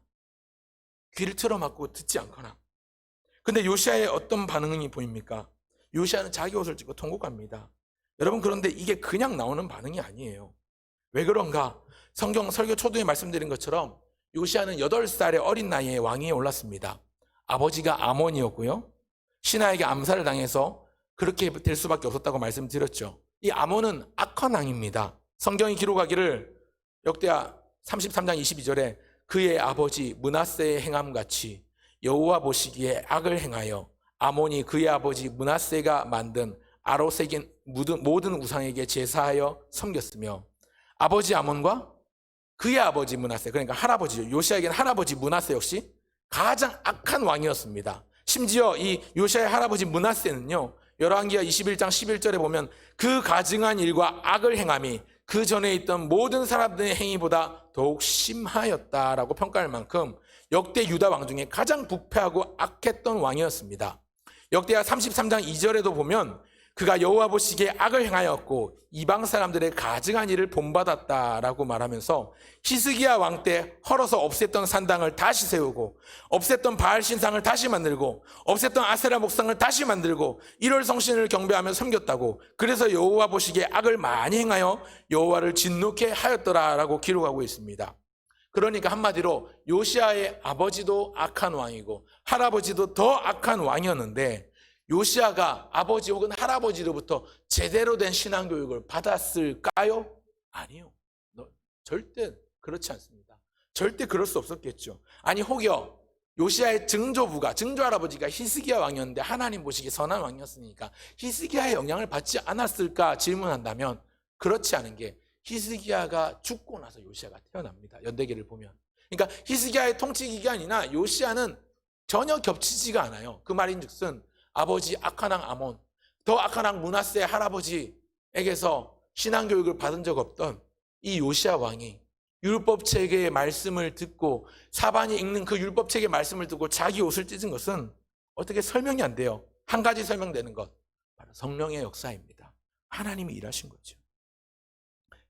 귀를 틀어막고 듣지 않거나. 근데 요시야의 어떤 반응이 보입니까? 요시야는 자기 옷을 찢고 통곡합니다. 여러분, 그런데 이게 그냥 나오는 반응이 아니에요. 왜 그런가? 성경 설교 초두에 말씀드린 것처럼 요시야는 8살의 어린 나이에 왕위에 올랐습니다. 아버지가 아몬이었고요, 신하에게 암살을 당해서 그렇게 될 수밖에 없었다고 말씀드렸죠. 이 아몬은 악한 왕입니다. 성경이 기록하기를 역대하 33장 22절에 그의 아버지 므낫세의 행함같이 여호와 보시기에 악을 행하여 아몬이 그의 아버지 므낫세가 만든 아로색인 모든 우상에게 제사하여 섬겼으며, 아버지 아몬과 그의 아버지 므낫세, 그러니까 할아버지죠. 요시야에게는 할아버지 므낫세 역시 가장 악한 왕이었습니다. 심지어 이 요시야의 할아버지 므낫세는요, 열왕기하 21장 11절에 보면 그 가증한 일과 악을 행함이 그 전에 있던 모든 사람들의 행위보다 더욱 심하였다라고 평가할 만큼 역대 유다 왕 중에 가장 부패하고 악했던 왕이었습니다. 역대하 33장 2절에도 보면 그가 여호와 보시기에 악을 행하였고 이방 사람들의 가증한 일을 본받았다라고 말하면서 히스기야 왕 때 헐어서 없앴던 산당을 다시 세우고, 없앴던 바알 신상을 다시 만들고, 없앴던 아세라 목상을 다시 만들고 1월 성신을 경배하며 섬겼다고, 그래서 여호와 보시기에 악을 많이 행하여 여호와를 진노케 하였더라라고 기록하고 있습니다. 그러니까 한마디로 요시야의 아버지도 악한 왕이고 할아버지도 더 악한 왕이었는데, 요시야가 아버지 혹은 할아버지로부터 제대로 된 신앙교육을 받았을까요? 아니요. 절대 그렇지 않습니다. 절대 그럴 수 없었겠죠. 아니, 혹여 요시야의 증조 할아버지가 히스기야 왕이었는데 하나님 보시기에 선한 왕이었으니까 히스기야의 영향을 받지 않았을까 질문한다면, 그렇지 않은 게 히스기야가 죽고 나서 요시야가 태어납니다. 연대기를 보면. 그러니까 히스기야의 통치 기간이나 요시야는 전혀 겹치지가 않아요. 그 말인즉슨 아버지 악한 왕 아몬, 더 악한 왕 므낫세 할아버지에게서 신앙교육을 받은 적 없던 이 요시야 왕이 율법책의 말씀을 듣고, 사반이 읽는 그 율법책의 말씀을 듣고 자기 옷을 찢은 것은 어떻게 설명이 안 돼요. 한 가지 설명되는 것, 바로 성령의 역사입니다. 하나님이 일하신 거죠.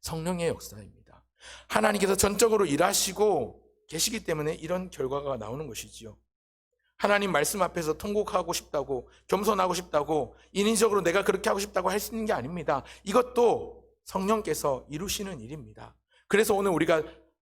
성령의 역사입니다. 하나님께서 전적으로 일하시고 계시기 때문에 이런 결과가 나오는 것이지요. 하나님 말씀 앞에서 통곡하고 싶다고, 겸손하고 싶다고, 인위적으로 내가 그렇게 하고 싶다고 할 수 있는 게 아닙니다. 이것도 성령께서 이루시는 일입니다. 그래서 오늘 우리가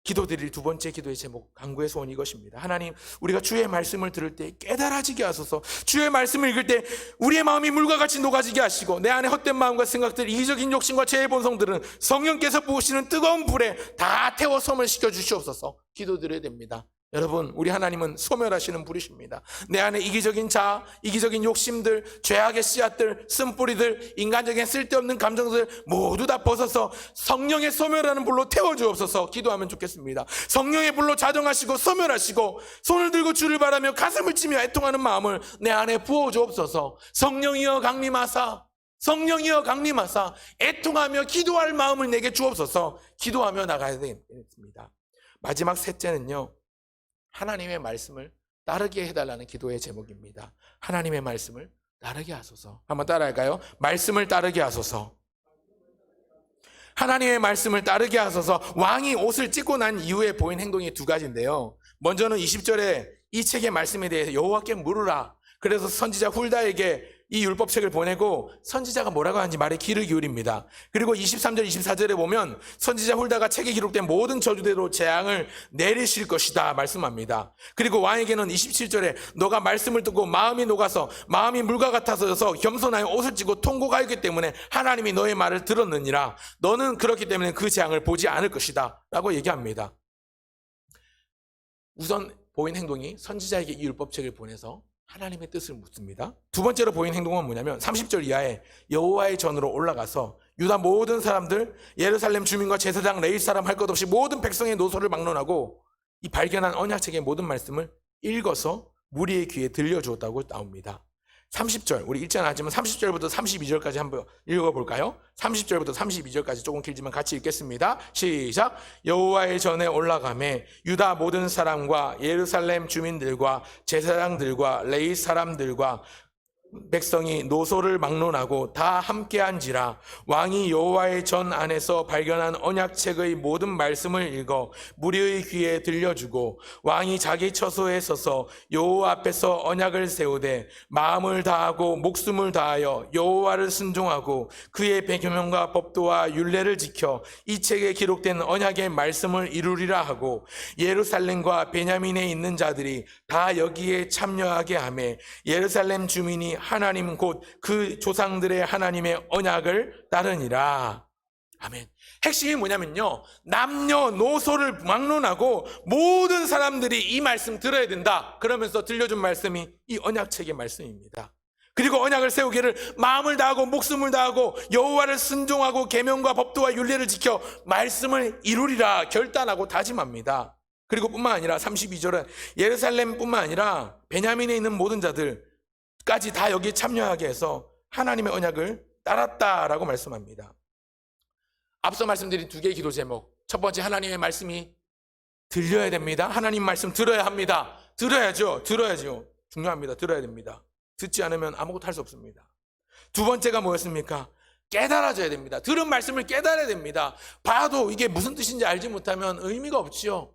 기도드릴 두 번째 기도의 제목, 간구의 소원 이것입니다. 하나님, 우리가 주의 말씀을 들을 때 깨달아지게 하소서. 주의 말씀을 읽을 때 우리의 마음이 물과 같이 녹아지게 하시고, 내 안에 헛된 마음과 생각들, 이기적인 욕심과 죄의 본성들은 성령께서 부으시는 뜨거운 불에 다 태워 소멸시켜 주시옵소서. 기도드려야 됩니다. 여러분, 우리 하나님은 소멸하시는 분이십니다. 내 안에 이기적인 자아, 이기적인 욕심들, 죄악의 씨앗들, 쓴뿌리들, 인간적인 쓸데없는 감정들 모두 다 벗어서 성령의 소멸하는 불로 태워주옵소서. 기도하면 좋겠습니다. 성령의 불로 자정하시고 소멸하시고, 손을 들고 주를 바라며 가슴을 치며 애통하는 마음을 내 안에 부어주옵소서. 성령이여 강림하사, 성령이여 강림하사, 애통하며 기도할 마음을 내게 주옵소서. 기도하며 나가야 되겠습니다. 마지막 셋째는요, 하나님의 말씀을 따르게 해달라는 기도의 제목입니다. 하나님의 말씀을 따르게 하소서. 한번 따라할까요? 말씀을 따르게 하소서. 하나님의 말씀을 따르게 하소서. 왕이 옷을 찢고 난 이후에 보인 행동이 두 가지인데요. 먼저는 20절에 이 책의 말씀에 대해서 여호와께 물으라. 그래서 선지자 훌다에게 이 율법책을 보내고 선지자가 뭐라고 하는지 말에 귀를 기울입니다. 그리고 23절, 24절에 보면 선지자 훌다가 책에 기록된 모든 저주대로 재앙을 내리실 것이다 말씀합니다. 그리고 왕에게는 27절에 너가 말씀을 듣고 마음이 녹아서 마음이 물과 같아서 겸손하여 옷을 찢고 통곡하였기 때문에 하나님이 너의 말을 들었느니라. 너는 그렇기 때문에 그 재앙을 보지 않을 것이다 라고 얘기합니다. 우선 보인 행동이 선지자에게 이 율법책을 보내서 하나님의 뜻을 묻습니다. 두 번째로 보인 행동은 뭐냐면 30절 이하에 여호와의 전으로 올라가서 유다 모든 사람들, 예루살렘 주민과 제사장, 레위 사람 할 것 없이 모든 백성의 노소를 막론하고 이 발견한 언약책의 모든 말씀을 읽어서 무리의 귀에 들려주었다고 나옵니다. 30절, 우리 읽지 않았지만 30절부터 32절까지 한번 읽어볼까요? 30절부터 32절까지 조금 길지만 같이 읽겠습니다. 시작! 여호와의 전에 올라가매 유다 모든 사람과 예루살렘 주민들과 제사장들과 레위 사람들과 백성이 노소를 막론하고 다 함께한지라. 왕이 여호와의 전 안에서 발견한 언약책의 모든 말씀을 읽어 무리의 귀에 들려주고 왕이 자기 처소에 서서 여호와 앞에서 언약을 세우되 마음을 다하고 목숨을 다하여 여호와를 순종하고 그의 계명과 법도와 율례를 지켜 이 책에 기록된 언약의 말씀을 이루리라 하고 예루살렘과 베냐민에 있는 자들이 다 여기에 참여하게 하며 예루살렘 주민이 하나님 곧 그 조상들의 하나님의 언약을 따르니라. 아멘. 핵심이 뭐냐면요, 남녀노소를 막론하고 모든 사람들이 이 말씀 들어야 된다 그러면서 들려준 말씀이 이 언약책의 말씀입니다. 그리고 언약을 세우기를 마음을 다하고 목숨을 다하고 여호와를 순종하고 계명과 법도와 율례를 지켜 말씀을 이루리라 결단하고 다짐합니다. 그리고 뿐만 아니라 32절은 예루살렘뿐만 아니라 베냐민에 있는 모든 자들 까지 다 여기에 참여하게 해서 하나님의 언약을 따랐다라고 말씀합니다. 앞서 말씀드린 두 개의 기도 제목, 첫 번째 하나님의 말씀이 들려야 됩니다. 하나님 말씀 들어야 합니다. 들어야죠. 중요합니다. 들어야 됩니다. 듣지 않으면 아무것도 할 수 없습니다. 두 번째가 뭐였습니까? 깨달아져야 됩니다. 들은 말씀을 깨달아야 됩니다. 봐도 이게 무슨 뜻인지 알지 못하면 의미가 없지요.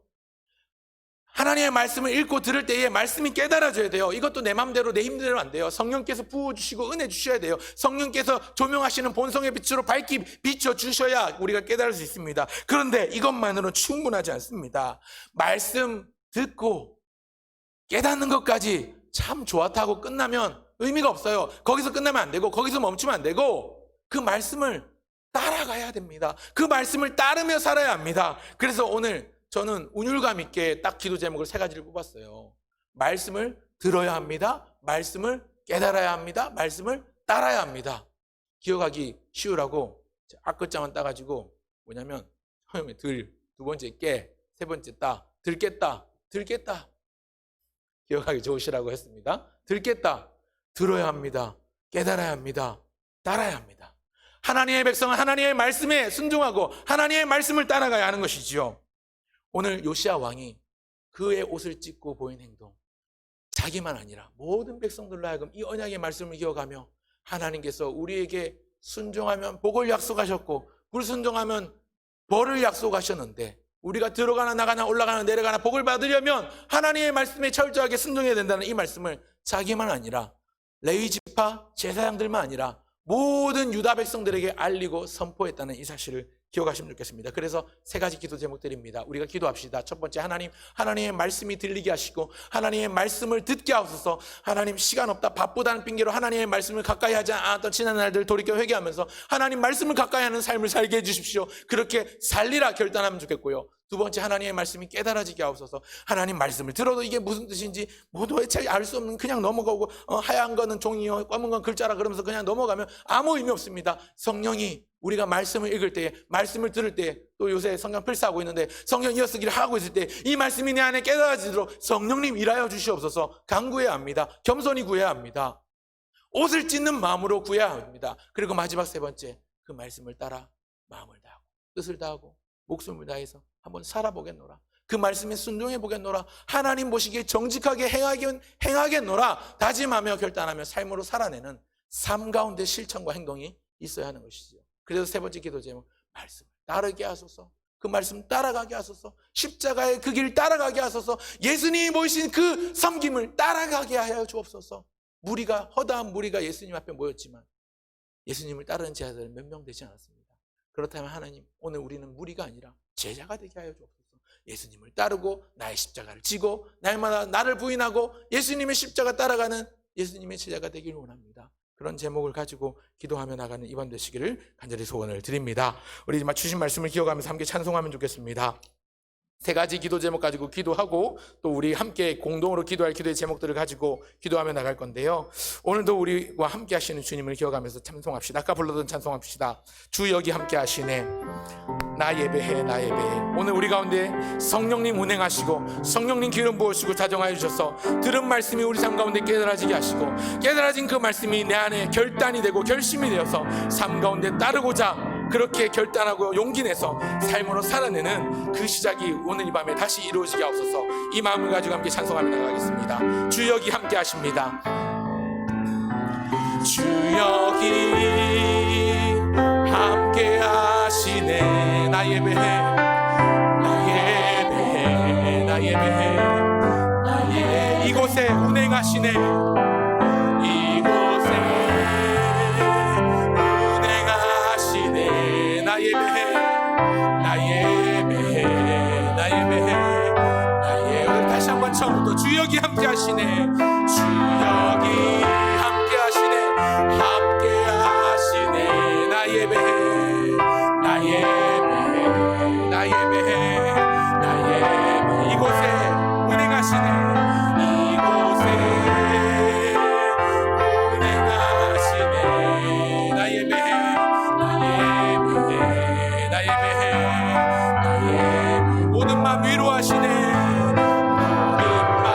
하나님의 말씀을 읽고 들을 때에 말씀이 깨달아져야 돼요. 이것도 내 마음대로 내 힘대로 안 돼요. 성령께서 부어주시고 은혜 주셔야 돼요. 성령께서 조명하시는 본성의 빛으로 밝히 비춰주셔야 우리가 깨달을 수 있습니다. 그런데 이것만으로는 충분하지 않습니다. 말씀 듣고 깨닫는 것까지 참 좋았다고 끝나면 의미가 없어요. 거기서 끝나면 안 되고 거기서 멈추면 안 되고 그 말씀을 따라가야 됩니다. 그 말씀을 따르며 살아야 합니다. 그래서 오늘 저는 운율감 있게 딱 기도 제목을 세 가지를 뽑았어요. 말씀을 들어야 합니다. 말씀을 깨달아야 합니다. 말씀을 따라야 합니다. 기억하기 쉬우라고 앞글자만 따가지고 뭐냐면 처음에 들, 두 번째 깨, 세 번째 따, 들겠다. 기억하기 좋으시라고 했습니다. 들겠다. 들어야 합니다. 깨달아야 합니다. 따라야 합니다. 하나님의 백성은 하나님의 말씀에 순종하고 하나님의 말씀을 따라가야 하는 것이지요. 오늘 요시야 왕이 그의 옷을 찢고 보인 행동, 자기만 아니라 모든 백성들로 하여금 이 언약의 말씀을 기억하며 하나님께서 우리에게 순종하면 복을 약속하셨고 불순종하면 벌을 약속하셨는데 우리가 들어가나 나가나 올라가나 내려가나 복을 받으려면 하나님의 말씀에 철저하게 순종해야 된다는 이 말씀을 자기만 아니라 레위 지파 제사장들만 아니라 모든 유다 백성들에게 알리고 선포했다는 이 사실을 기억하시면 좋겠습니다. 그래서 세 가지 기도 제목드립니다. 우리가 기도합시다. 첫 번째, 하나님의 말씀이 들리게 하시고 하나님의 말씀을 듣게 하소서. 하나님 시간 없다 바쁘다는 핑계로 하나님의 말씀을 가까이 하지 않았던 지난 날들 돌이켜 회개하면서 하나님 말씀을 가까이 하는 삶을 살게 해주십시오. 그렇게 살리라 결단하면 좋겠고요. 두 번째, 하나님의 말씀이 깨달아지게 하옵소서. 하나님 말씀을 들어도 이게 무슨 뜻인지 도대체 알 수 없는 그냥 넘어가고 하얀 거는 종이요 검은 건 글자라 그러면서 그냥 넘어가면 아무 의미 없습니다. 성령이 우리가 말씀을 읽을 때에 말씀을 들을 때에 또 요새 성경 필사하고 있는데 성경 이어쓰기를 하고 있을 때 이 말씀이 내 안에 깨달아지도록 성령님 일하여 주시옵소서. 간구해야 합니다. 겸손히 구해야 합니다. 옷을 찢는 마음으로 구해야 합니다. 그리고 마지막 세 번째, 그 말씀을 따라 마음을 다하고 뜻을 다하고 목숨을 다해서 한번 살아보겠노라. 그 말씀에 순종해 보겠노라. 하나님 보시기에 정직하게 행하겠노라. 다짐하며 결단하며 삶으로 살아내는 삶 가운데 실천과 행동이 있어야 하는 것이죠. 그래서 세 번째 기도 제목, 말씀을 따르게 하소서. 그 말씀 따라가게 하소서. 십자가의 그 길 따라가게 하소서. 예수님이 보이신 그 섬김을 따라가게 하여 주옵소서. 허다한 무리가 예수님 앞에 모였지만 예수님을 따르는 제자들은 몇 명 되지 않았습니다. 그렇다면 하나님, 오늘 우리는 무리가 아니라 제자가 되게 하여 주옵소서. 예수님을 따르고 나의 십자가를 지고 날마다 나를 부인하고 예수님의 십자가 따라가는 예수님의 제자가 되기를 원합니다. 그런 제목을 가지고 기도하며 나가는 이번 되시기를 간절히 소원을 드립니다. 우리 주신 말씀을 기억하면서 함께 찬송하면 좋겠습니다. 세 가지 기도 제목 가지고 기도하고 또 우리 함께 공동으로 기도할 기도의 제목들을 가지고 기도하며 나갈 건데요. 오늘도 우리와 함께 하시는 주님을 기억하면서 찬송합시다. 아까 불러던 찬송합시다. 주 여기 함께 하시네. 나 예배해, 나 예배해. 오늘 우리 가운데 성령님 운행하시고 성령님 기름 부으시고 자정하여 주셔서 들은 말씀이 우리 삶 가운데 깨달아지게 하시고 깨달아진 그 말씀이 내 안에 결단이 되고 결심이 되어서 삶 가운데 따르고자 그렇게 결단하고 용기 내서 삶으로 살아내는 그 시작이 오늘 이 밤에 다시 이루어지게 하옵소서. 이 마음을 가지고 함께 찬송하며 나가겠습니다. 주 여기 함께 하십니다. 주 여기 함께 하시네. 나 예배해, 나 예배해, 나 예배해, 나 이곳에 운행하시네. 이곳에 운행하시네. 나 예배해, 나 예배해, 나 예배해, 나 예배해. 다시 한번 처음부터 주 여기 함께 하시네. 주 여기 함께 하시네. 함께 하시네. 나 예배해, 나 예배해, 나 예배해, 나 예배해. 이곳에 운행하시네. 이곳에 운행하시네. 나 예배해, 나 예배해, 나 예배해, 나 예배해. 모든 맘 위로하시네. 모든 맘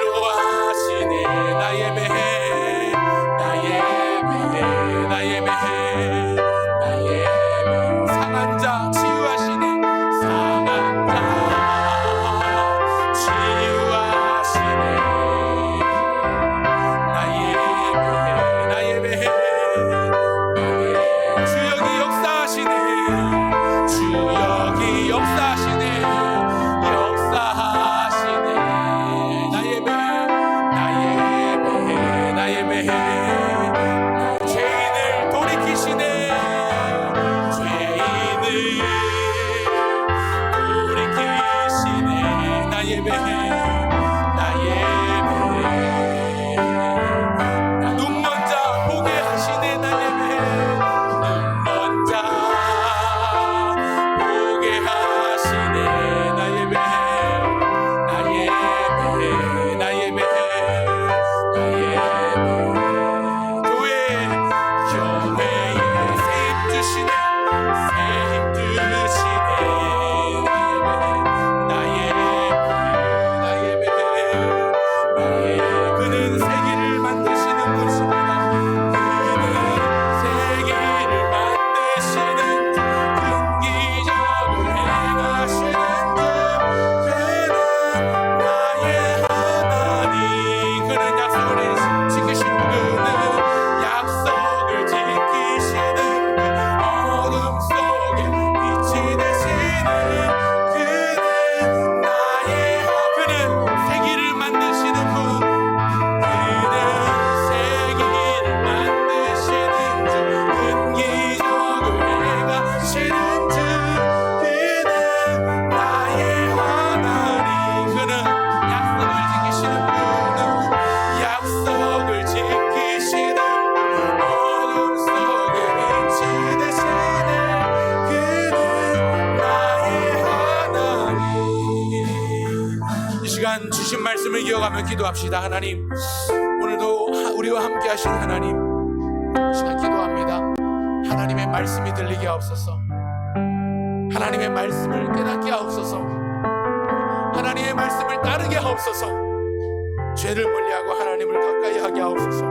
위로하시네. 나 예배해, 나 예배해, 나 예배해, 나 예배해. 상한 자 치유하시네. 상한 자 치유하시네. 나 예배해, 나 예배해, 나 예배해. 주 여기 역사하시네. 주 여기 역사하시네. 역사하시네. 나 예배해, 나 예배해, 나 예배해. 죄인을 돌이키시네. 죄인을 돌이키시네. 나 예배해, 나 예배해. 눈먼 자 보게 하시네. 나 예배해. 눈먼 자 보게 하시네. 나 예배해, 나 예배해, 나 예배해, 나 예배해. 교회에 세입 주시네. 세입 주시네. 나 예배해, 나 예배해, 나 예배해. 그는 세계를 만드시는 분이십니다. 그는 세계를 만드시는 주, 근기적으로 행하시는 주. 그는 나의 하나님. 그는 약속을 지키시는 그는 약속을 지키시는 그 어둠 속에 빛이 되시는 그는 나의 그는 세계를 만드시는 분. 그는 세계를 만드시는 주, 근기적으로 행하시는 주. 그는 나의 하나님. 그는 약속을 지키시는 분은 약속을 지키시는 분. 어둠 속에 빛이 되시는 그는 나의 하나님. 이 시간 주신 말씀을 기억하며 기도합시다. 하나님, 오늘도 우리와 함께 하신 하나님, 이 시간 기도합니다. 하나님의 말씀이 들리게 하옵소서. 하나님의 말씀을 깨닫게 하옵소서. 하나님의 말씀을 따르게 하옵소서. 죄를 멀리하고 하나님을 가까이 하게 하옵소서.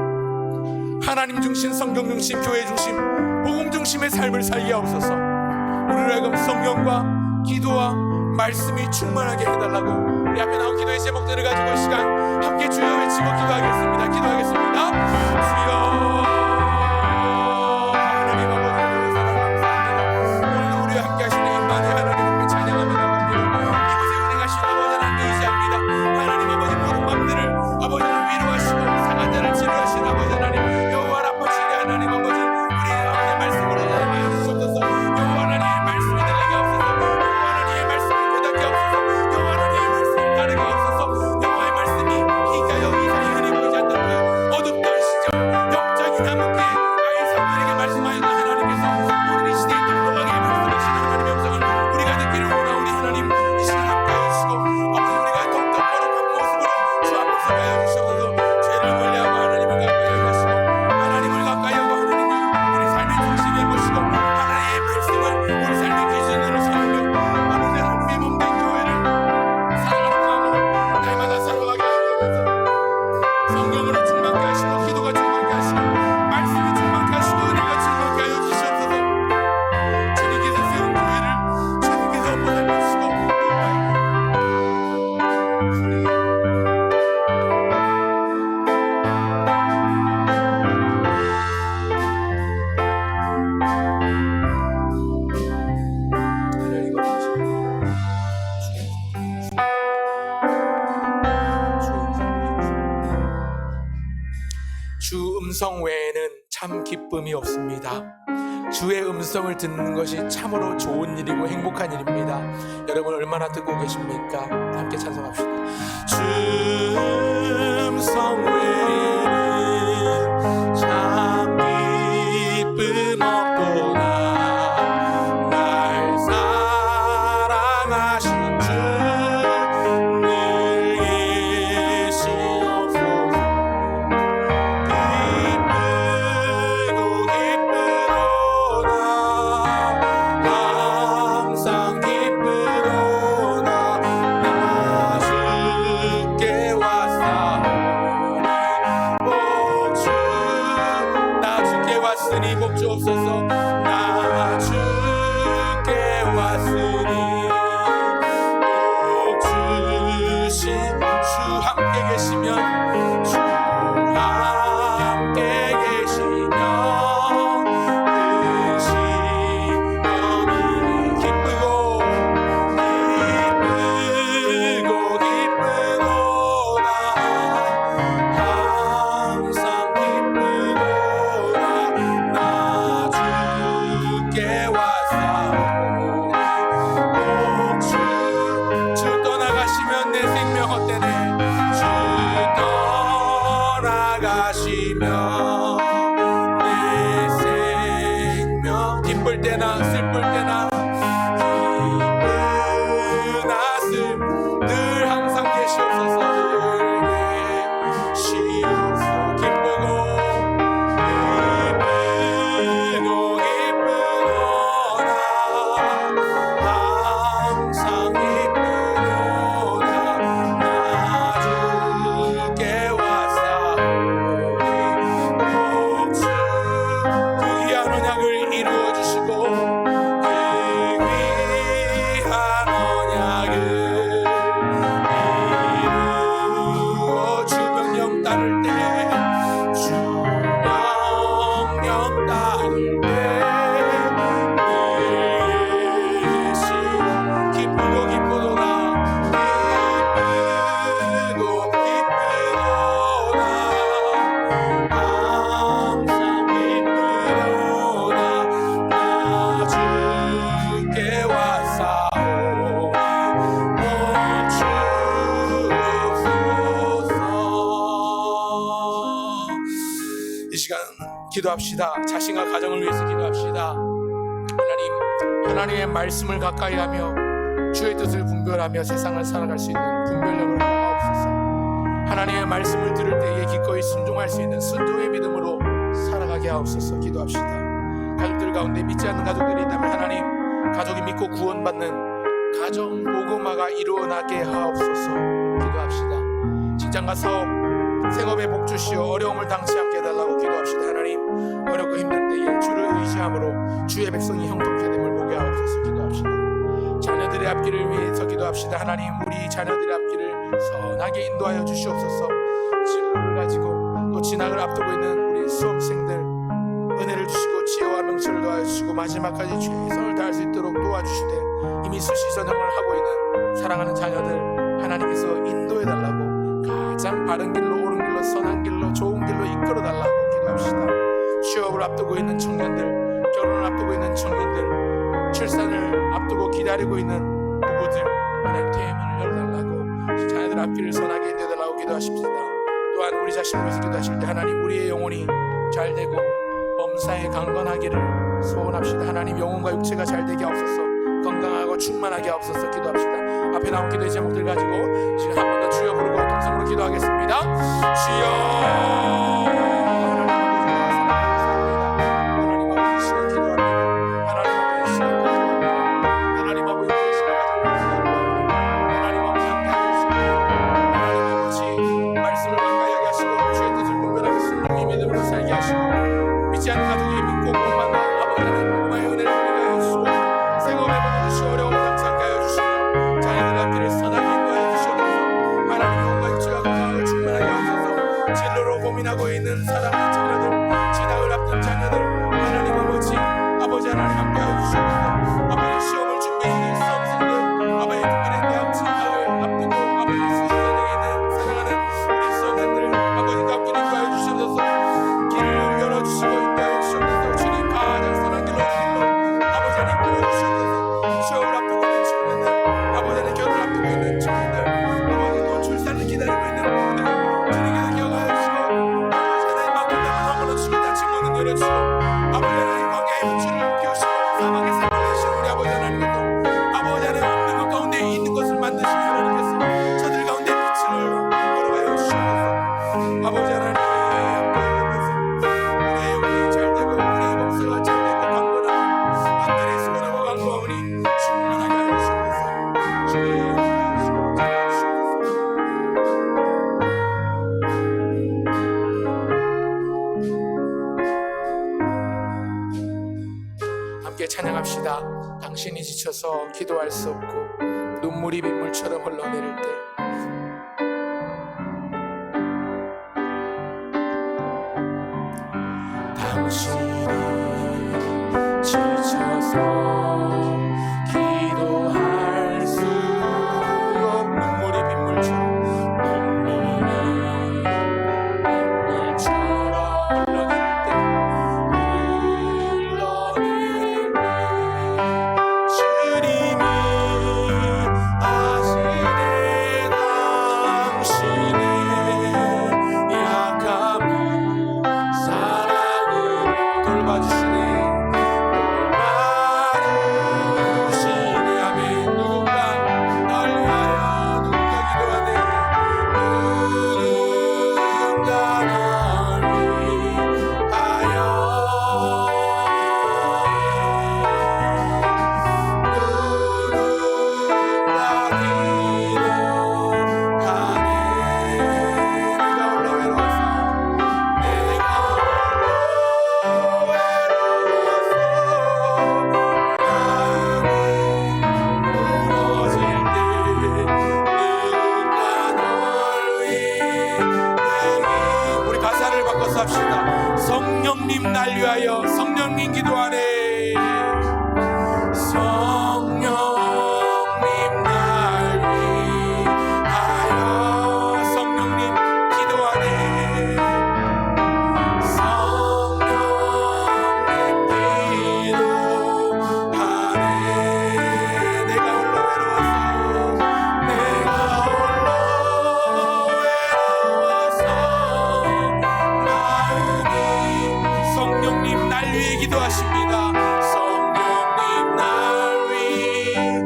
하나님 중심, 성경 중심, 교회 중심, 복음 중심의 삶을 살게 하옵소서. 우리를 하여금 성령과 기도와 말씀이 충만하게 해달라고 우리 앞에 나온 기도의 제목들을 가지고 이 시간 함께 주여 외치고 기도하겠습니다. 기도하겠습니다. 주여. 하나님 아버지, 감사합니다. 오늘도 우리와 함께 하시는 임마누엘 하나님 앞에 찬양하며 나갑니다. 이곳에 운행하신 아버지 하나님 의지합니다. 하나님 아버지, 모든 맘들을 아버지 주 음성 외에는 참 기쁨이 없습니다. 주의 음성을 듣는 것이 참으로 좋은 일이고 행복한 일입니다. 여러분 얼마나 듣고 계십니까? 함께 찬송합시다. 주 음성 외에는 참 기쁨 없도다. 날 사랑하신 주 늘 계시옵소서. 기쁘고 기쁘도다. 항상 기쁘도다. 나 주께 왔사오니 복주. 나 주께 왔으니 복주옵소서. 나 주께 왔으니 복주신 주 함께 계시면 주 함께 계시면 그 시련이 기쁘고 기쁘도다. 항상 기쁘도다. 나 주께 왔사오니 복주. 주 떠나가시면 내 생명 헛되네. 주 떠나가시면 내 생명 기쁠 때나 슬플 때나 기쁘나 슬플 늘 항상 계시옵소서. 늘 계시옵소서. 기쁘고 기쁘도다. 항상 기쁘도다. 나 주께 왔사오니 복주. 그 귀한 언약을 이루어 주시고 그 귀한 언약을 이루어 주 명령 따를 때 주 명령 따를 때 늘 계시. 기쁘고 기쁘도다. 기쁘고 기쁘도다. 항상 기쁘도다. 나 주께 왔사오니 복주옵소서. 이 시간 기도합시다. 자신과 가정을 위해서 기도합시다. 하나님의 말씀을 가까이 하며 주의 뜻을 분별하며 세상을 살아갈 수 있는 분별력을 허락하옵소서. 하나님의 말씀을 들을 때에 기꺼이 순종할 수 있는 순종의 믿음으로 살아가게 하옵소서. 기도합시다. 가족들 가운데 믿지 않는 가족들이 있다면 하나님, 가족이 믿고 구원받는 가정 복음화가 이루어나게 하옵소서. 기도합시다. 직장과 사업, 생업에 복 주시어 어려움을 당치 않게 해달라고 기도합시다. 하나님, 어렵고 힘들 때에 주를 의지함으로 주의 백성이 형통케 됨을 보게 하옵소서. 기도합시다. 자녀들의 앞길을 위해서 기도합시다. 하나님, 우리 자녀들의 앞길을 선하게 인도하여 주시옵소서. 진로를 가지고 또 진학을 앞두고 있는 우리 수험생들 은혜를 주시고 지혜와 명철을 더하여 주시고 마지막까지 최선을 다할 수 있도록 도와주시되, 이미 수시선형을 하고 있는 사랑하는 자녀들 하나님께서 인도해달라고, 가장 바른 길로, 옳은 길로, 선한 길로, 좋은 길로 이끌어달라고 기도합시다. 취업을 앞두고 있는 청년들, 결혼을 앞두고 있는 청년들, 출산을 앞두고 기다리고 있는 부부들 하나님 대문을 열어달라고, 자녀들 앞길을 선하게 인도해달라고 기도하십시다. 또한 우리 자신을 위해서 기도하실 때 하나님, 우리의 영혼이 잘되고 범사에 강건하기를 소원합시다. 하나님, 영혼과 육체가 잘되게 하옵소서. 건강하고 충만하게 하옵소서. 기도합시다. 앞에 나온 기도의 제목들 가지고 지금 한 번 더 주여 부르고 동성으로 기도하겠습니다. 주여. 고민하고 있는 사랑하는 자녀들, 진학을 앞둔 자녀들 하나님 아버지, 아버지 하나님 함께하여 주시옵소서. 아버지, 시험을 준비하는 수험생들, 아버지 특별히 대학 진학을 앞두고 아버지 수시전에 있는 사랑하는 우리 수험생들 아버지 함께 인도하여 주시옵소서. 찬양합시다. 당신이 지쳐서 기도할 수 없고 눈물이 빗물처럼 흘러내릴 때 당신이 지쳐서 기도할 수 없는 눈물이 빗물처럼 흘러내릴 때 주님이 아시네 당신의 약함을 사랑으로 돌봐주시네 아멘. 누군가 널 위하여 누군가 기도하네 누군가 널 위하여 합시다. 성령님 날 위하여 성령님 기도하네 성령님 날 위하여 성령님 기도하네 성령님 기도하네 내가 홀로 외로워서 성령님 날 위해 기도하십니다. 성령님 날 위해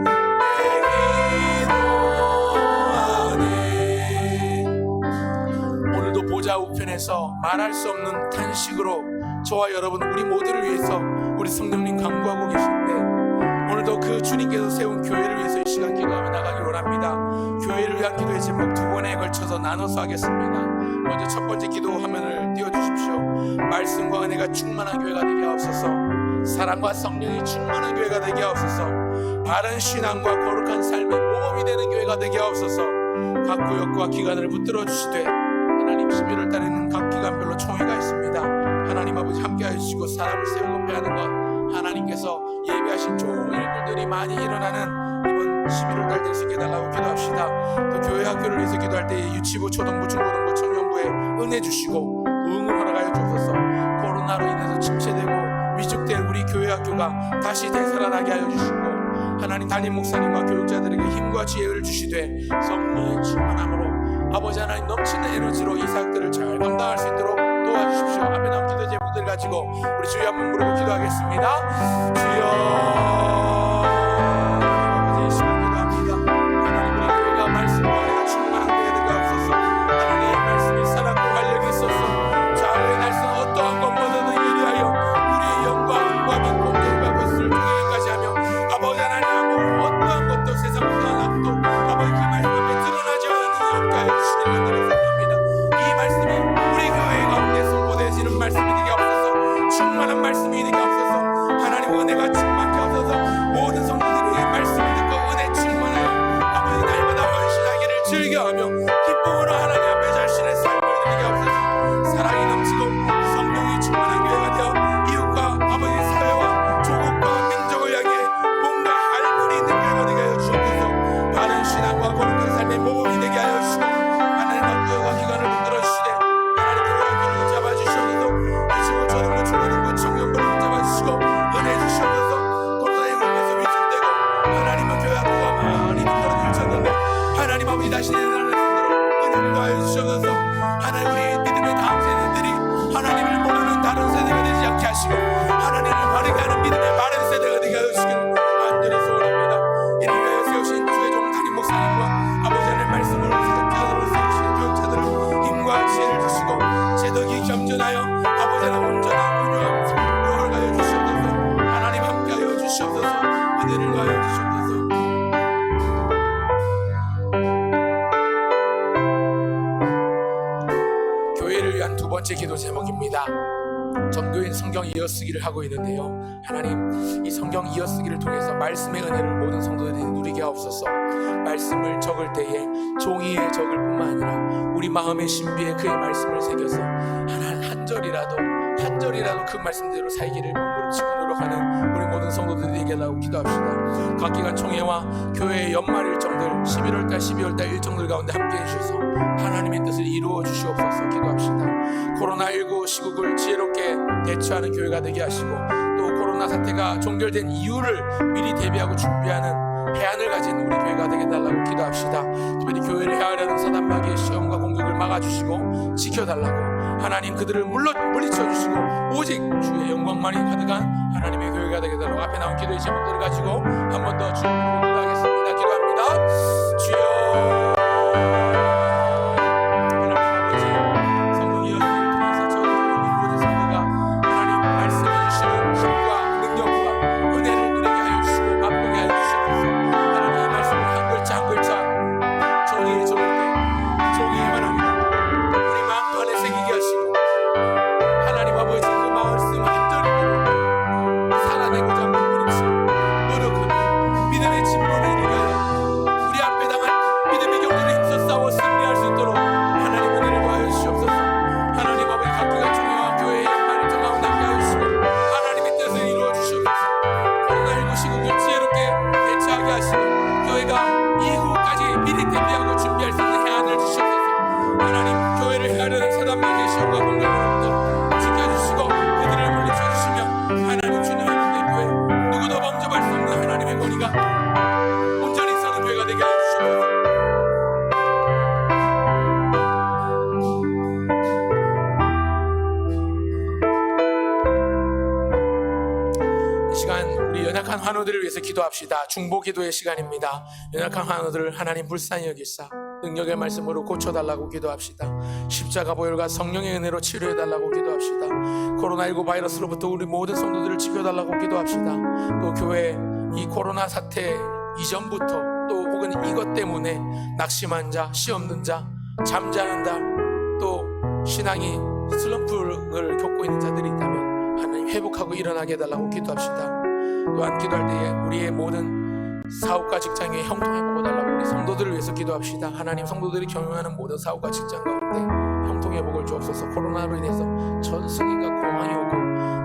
기도하네 오늘도 보좌 우편에서 말할 수 없는 탄식으로 저와 여러분 우리 모두를 위해서 우리 성령님 간구하고 계신데 오늘도 그 주님께서 세운 교회를 위해서 이 시간 기도하며 나가기 원합니다. 교회를 위한 기도의 제목 두 번에 걸쳐서 나눠서 하겠습니다. 먼저 첫 번째 기도 화면을 띄워주십시오. 말씀과 은혜가 충만한 교회가 되게 하옵소서. 사랑과 성령이 충만한 교회가 되게 하옵소서. 바른 신앙과 거룩한 삶의 모범이 되는 교회가 되게 하옵소서. 각 구역과 기관을 붙들어 주시되 하나님 11월 달에는 각 기관별로 총회가 있습니다. 하나님 아버지 함께하여 주시고 사람을 세우고 배하는 것 하나님께서 예비하신 좋은 일들이 많이 일어나는 이번 11월 달 될 수 있게 해달라고 기도합시다. 또 교회 학교를 위해서 기도할 때 유치부, 초등부, 중고등부, 청년부에 은혜 주시고 부흥을 허락하여 주옵소서. 코로나로 인해서 침체되고 위축된 우리 교회 학교가 다시 되살아나게 하여 주시고 하나님 담임 목사님과 교육자들에게 힘과 지혜를 주시되 성령의 충만함으로 아버지 하나님 넘치는 에너지로 이 사역들을 잘 감당할 수 있도록 도와주십시오. 아멘. 한 기도 제목들 가지고 우리 주여 한번 부르고 기도하겠습니다. 주여 말씀과 은혜가 충만한 교회 되게 하옵소서. 하나님의 말씀이 살았고 활력이 있어서 좌우의 날선 어떠한 것보다도 예리하여 우리의 영광과 공격을 받고 있을 종에까지 하며 아버지 하나님 어떠한 것도 세상 어떠한 악도 아버지 그 말씀 앞에 드러나지 않는 없게 하여 주시기를 간절히 이 말씀이 우리 교회 가운데 선포되어지는 말씀이 되게 하옵소서. 충만한 말씀이 되게 하옵소서. 하나님 은혜가 충만케 하옵소서. 모든 성도들이 말씀을 듣고 은혜 충만하여 아버지 날마다 즐겨하며 기쁨으로 하나님 앞에 자신의 삶을 드리게 하옵소서. 사랑이 넘치고 성령이 충만한 교회가 되어 이웃과 아버지 사회와 조국과 민족을 향해 뭔가 할물이 있는 교회가 되게 하여 주옵소서. 바른 신앙과 거룩한 삶의 모범이 되게 하여 주시고 하나님 학교와 기관을 붙들어 주시되 하나님 교회 학교를 잡아주시옵소서. 유치부, 초등부, 중고등부, 청년부를 잡아주시고 은혜 주시옵소서. 코로나에 걸려서 위축되고 하나님은 교회 학교가 많이 힘들어졌는데 하나님 아버지 다시 내려가는 손으로 은혜를 더하여 주셔서 하나님 우리 믿음의 다음 세대들이 하나님을 모르는 다른 세대가 되지 않게 하시고 하나님을 바르게 하는 믿음의 바른 세대가 되게 하여 주시기를 간절히 소원합니다. 이를 위하여 세우신 주의 종 담임 목사님과 아버지 하나님의 말씀으로 기도로 세우시는 교육자들을 힘과 지혜를 주시고 제덕이 겸손하여 아버지 하나님 온전한 온유한 성령을 가여 주시옵소서. 하나님 함께하여 주시옵소서. 은혜를 가여 주시옵소서. 교회를 위한 두 번째 기도 제목입니다. 정교인 성경 이어쓰기를 하고 있는데요. 하나님, 이 성경 이어쓰기를 통해서 말씀의 은혜를 모든 성도들이 누리게 하옵소서. 말씀을 적을 때에 종이에 적을 뿐만 아니라 우리 마음의 신비에 그의 말씀을 새겨서 한 절이라도 그 말씀대로 살기를 몸부림치고 노력하는 우리 모든 성도들이 되게라고 기도합시다. 각 기관 총회와 교회의 연말 일정들 11월달 12월달 일정들 가운데 함께 해주셔서 하나님의 뜻을 이루어 주시옵소서 기도합시다. 코로나19 시국을 지혜롭게 대처하는 교회가 되게 하시고, 또 코로나 사태가 종결된 이유를 미리 대비하고 준비하는 해안을 가진 우리 교회가 되게 달라고 기도합시다. 특별히 교회를 해하려는 사단 마귀의 시험과 공격을 막아주시고 지켜달라고, 하나님 그들을 물리쳐 주시고 오직 주의 영광만이 가득한 하나님의 교회가 되게 달라고 앞에 나온 기도의 제목들을 가지고 한 번 더 주의 이름으로 기도하겠습니다. 기도합니다. 주여, 환우들을 위해서 기도합시다. 중보기도의 시간입니다. 연약한 환우들을 하나님 불쌍히 여기사 능력의 말씀으로 고쳐달라고 기도합시다. 십자가 보혈과 성령의 은혜로 치료해달라고 기도합시다. 코로나19 바이러스로부터 우리 모든 성도들을 지켜달라고 기도합시다. 또 교회 이 코로나 사태 이전부터 또 혹은 이것 때문에 낙심한 자, 시없는 자, 잠자는 자, 또 신앙이 슬럼프를 겪고 있는 자들이 있다면 하나님 회복하고 일어나게 해달라고 기도합시다. 또한 기도할 때에 우리의 모든 사업과 직장에 형통해 보고 달라고 우리 성도들을 위해서 기도합시다. 하나님, 성도들이 경영하는 모든 사업과 직장 가운데 형통해 복을 주옵소서. 코로나로 인해서 전승이가 공황이 오고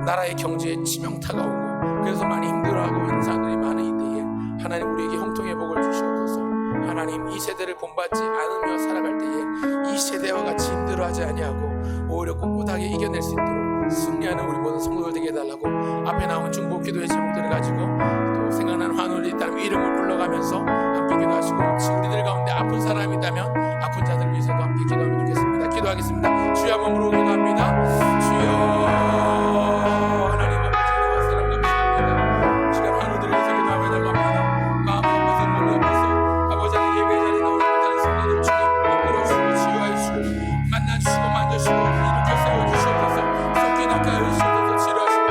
나라의 경제에 치명타가 오고 그래서 많이 힘들어하고 있는 사람들이 많은 이때에 하나님 우리에게 형통해 복을 주시옵소서. 하나님, 이 세대를 본받지 않으며 살아갈 때에 이 세대와 같이 힘들어하지 아니하고 오히려 꿋꿋하게 이겨낼 수 있도록 승리하는 우리 모든 성도들 되게 해달라고 앞에 나온 중보 기도의 제목들을 가지고 또 생각나는 환우들이 있다면 이름을 불러가면서 함께 기도하시고, 혹시 우리들 가운데 아픈 사람이 있다면 아픈 자들을 위해서도 함께 기도하면 좋겠습니다. 기도하겠습니다. 주여 한 몸으로 기도합니다. 주여, 하나님 아버지 사랑 감사합니다. 시간 환우들을 위해서 기도하며 달랍니다. 마음 아파서 몸이 아파서 아버지 예배 자리에 나오지 못하는 성도들 주님 이끌어주시고 치유하여 주시고 만나주시고 만져주시고 일으켜 세워주시옵소서. 낫게 하여 주시옵소서. 치료하시고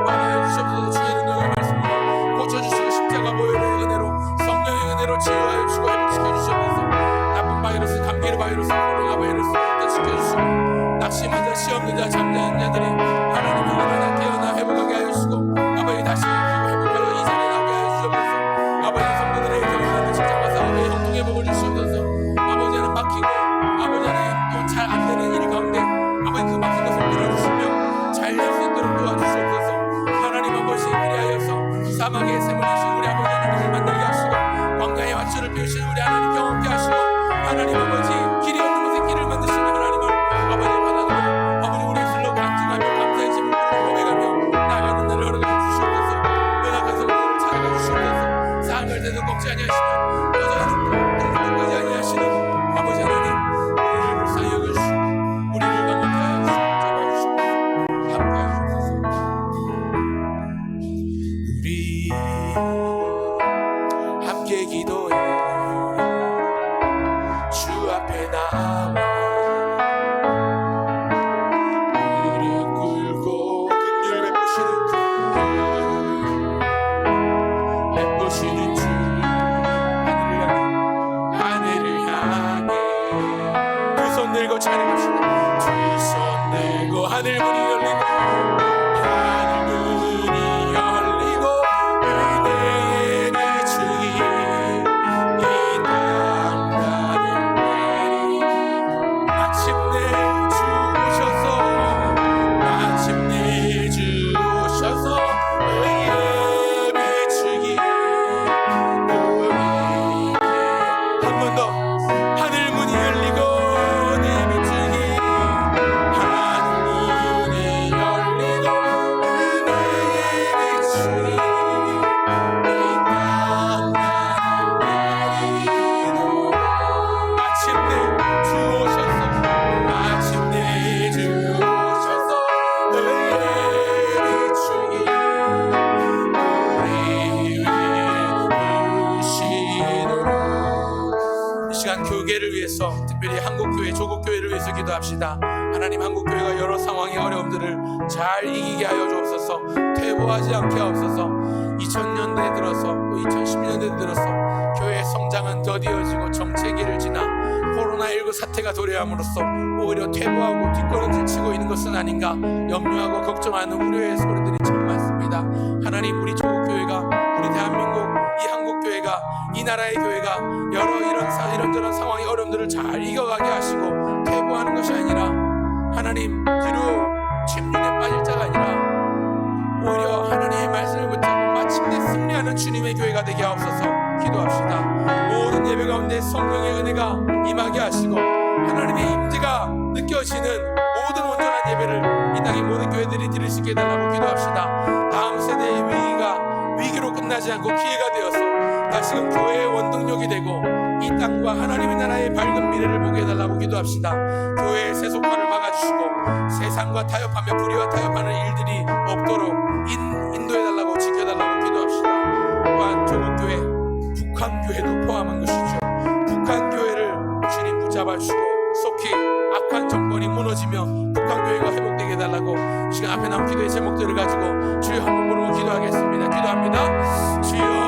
만나여 주시옵소서. 주의 능력의 말씀으로 고쳐주시고 십자가 보혈의 은혜로 성령의 은혜로 치유하여 주시고 회복시켜 주시옵소서. 나쁜 바이러스, 감기 바이러스, 코로나 바이러스 지켜주시고 낙심한 자, 시없는 자, 잠자는 자들이 하나님의 은혜로 깨어나 회복하게 하여 주시고 아버지 다시 회복하여 이 자리에 나오게 하여 주시옵소서. 아버지 성도들의 경영하는 직장과 사업에 형통의 복을 주시옵소서. 아버지는 막히고 아버지는 또 잘 안 되는 일 가운데 아버지 그 막힌 것을 밀어주시며 잘 될 수 있도록 도와주시옵소서. 하나님 아버지, 그리하여서 사막의 샘물이신 우리 아버지 하나님을 만나게 하시고 광야의 화초를 피우시는 우리 하나님 경험케 하시고, 하나님 아버지 길이 없는 곳에 길을 만드시는 하나님을 아버지 받아들여 아버지 우리의 슬로 간증하며 감사의 제물을 고백하며 나아가는 날을 허락해 주시옵소서. 연약한 성도들을 찾아가 주시옵소서. 사랑할 때도 꺾지 아니하시는 여전히 끝까지 아니하시는 아버지 하나님, 우리를 불쌍히 여겨주시고 우리를 강하게 하여 잡아주시옵소서. 함께 하시옵소서. 우리 함께 기도해 주 앞에 나와 무릎 꿇고 긍휼 베푸시는 베푸시는 주 하늘을 향해 두 손 들고 찬양합시다. 두 손 들고 하늘 문이 열리고 마침내 주 오셔서 마침내 주 오셔서 의에 비추기 우리에게 한 번 더 하늘 문이 열리고 내 비추기 하늘 문이 열리고 은혜에 비추기 이 땅 나를 내리노라 마침내 주 오셔서 마침내 주 오셔서 의에 비추기 우리 위에 부시노라 이 시간 교회를 위해서 특별히 한국교회 조국교회를 위해서 기도합시다. 하나님 한국교회가 여러 상황의 어려움들을 잘 이기게 하여 주옵소서. 퇴보하지 않게 하옵소서. 2000년대에 들어서 또 2010년대에 들어서 교회의 성장은 더디어지고 정체기를 지나 코로나19 사태가 도래함으로써 오히려 퇴보하고 뒷걸음질 치고 있는 것은 아닌가 염려하고 걱정하는 우려의 소리들이 참 많습니다. 하나님 우리 조국교회가 우리 대한민국 이 한국교회가 이 나라의 교회가 여러 이런저런 상황의 어려움들을 잘 이겨가게 하시고 퇴보하는 것이 아니라 하나님 뒤로 침륜에 빠질 자가 아니라 오히려 하나님의 말씀을 붙잡고 마침내 승리하는 주님의 교회가 되게 하옵소서. 기도합시다. 모든 예배 가운데 성령의 은혜가 임하게 하시고 하나님의 임재가 느껴지는 모든 온전한 예배를 이 땅의 모든 교회들이 드릴 수 있게 해달라고 기도합시다. 다음 세대의 위기로 끝나지 않고 기회가 되어서 다시금 교회의 원동력이 되고 이 땅과 하나님의 나라의 밝은 미래를 보게 해달라고 기도합시다. 교회의 세속화를 막아주시고 세상과 타협하며 불의와 타협하는 일들이 없도록 인도해달라고 지켜달라고 기도합시다. 또한 조국교회, 북한교회도 포함한 것이죠. 북한교회를 주님 붙잡아주시고 속히 악한 정권이 무너지며 북한교회가 회복되게 해달라고 시간 앞에 나온 기도의 제목들을 가지고 주여 한번 부르고 기도하겠습니다. 기도합니다. 주여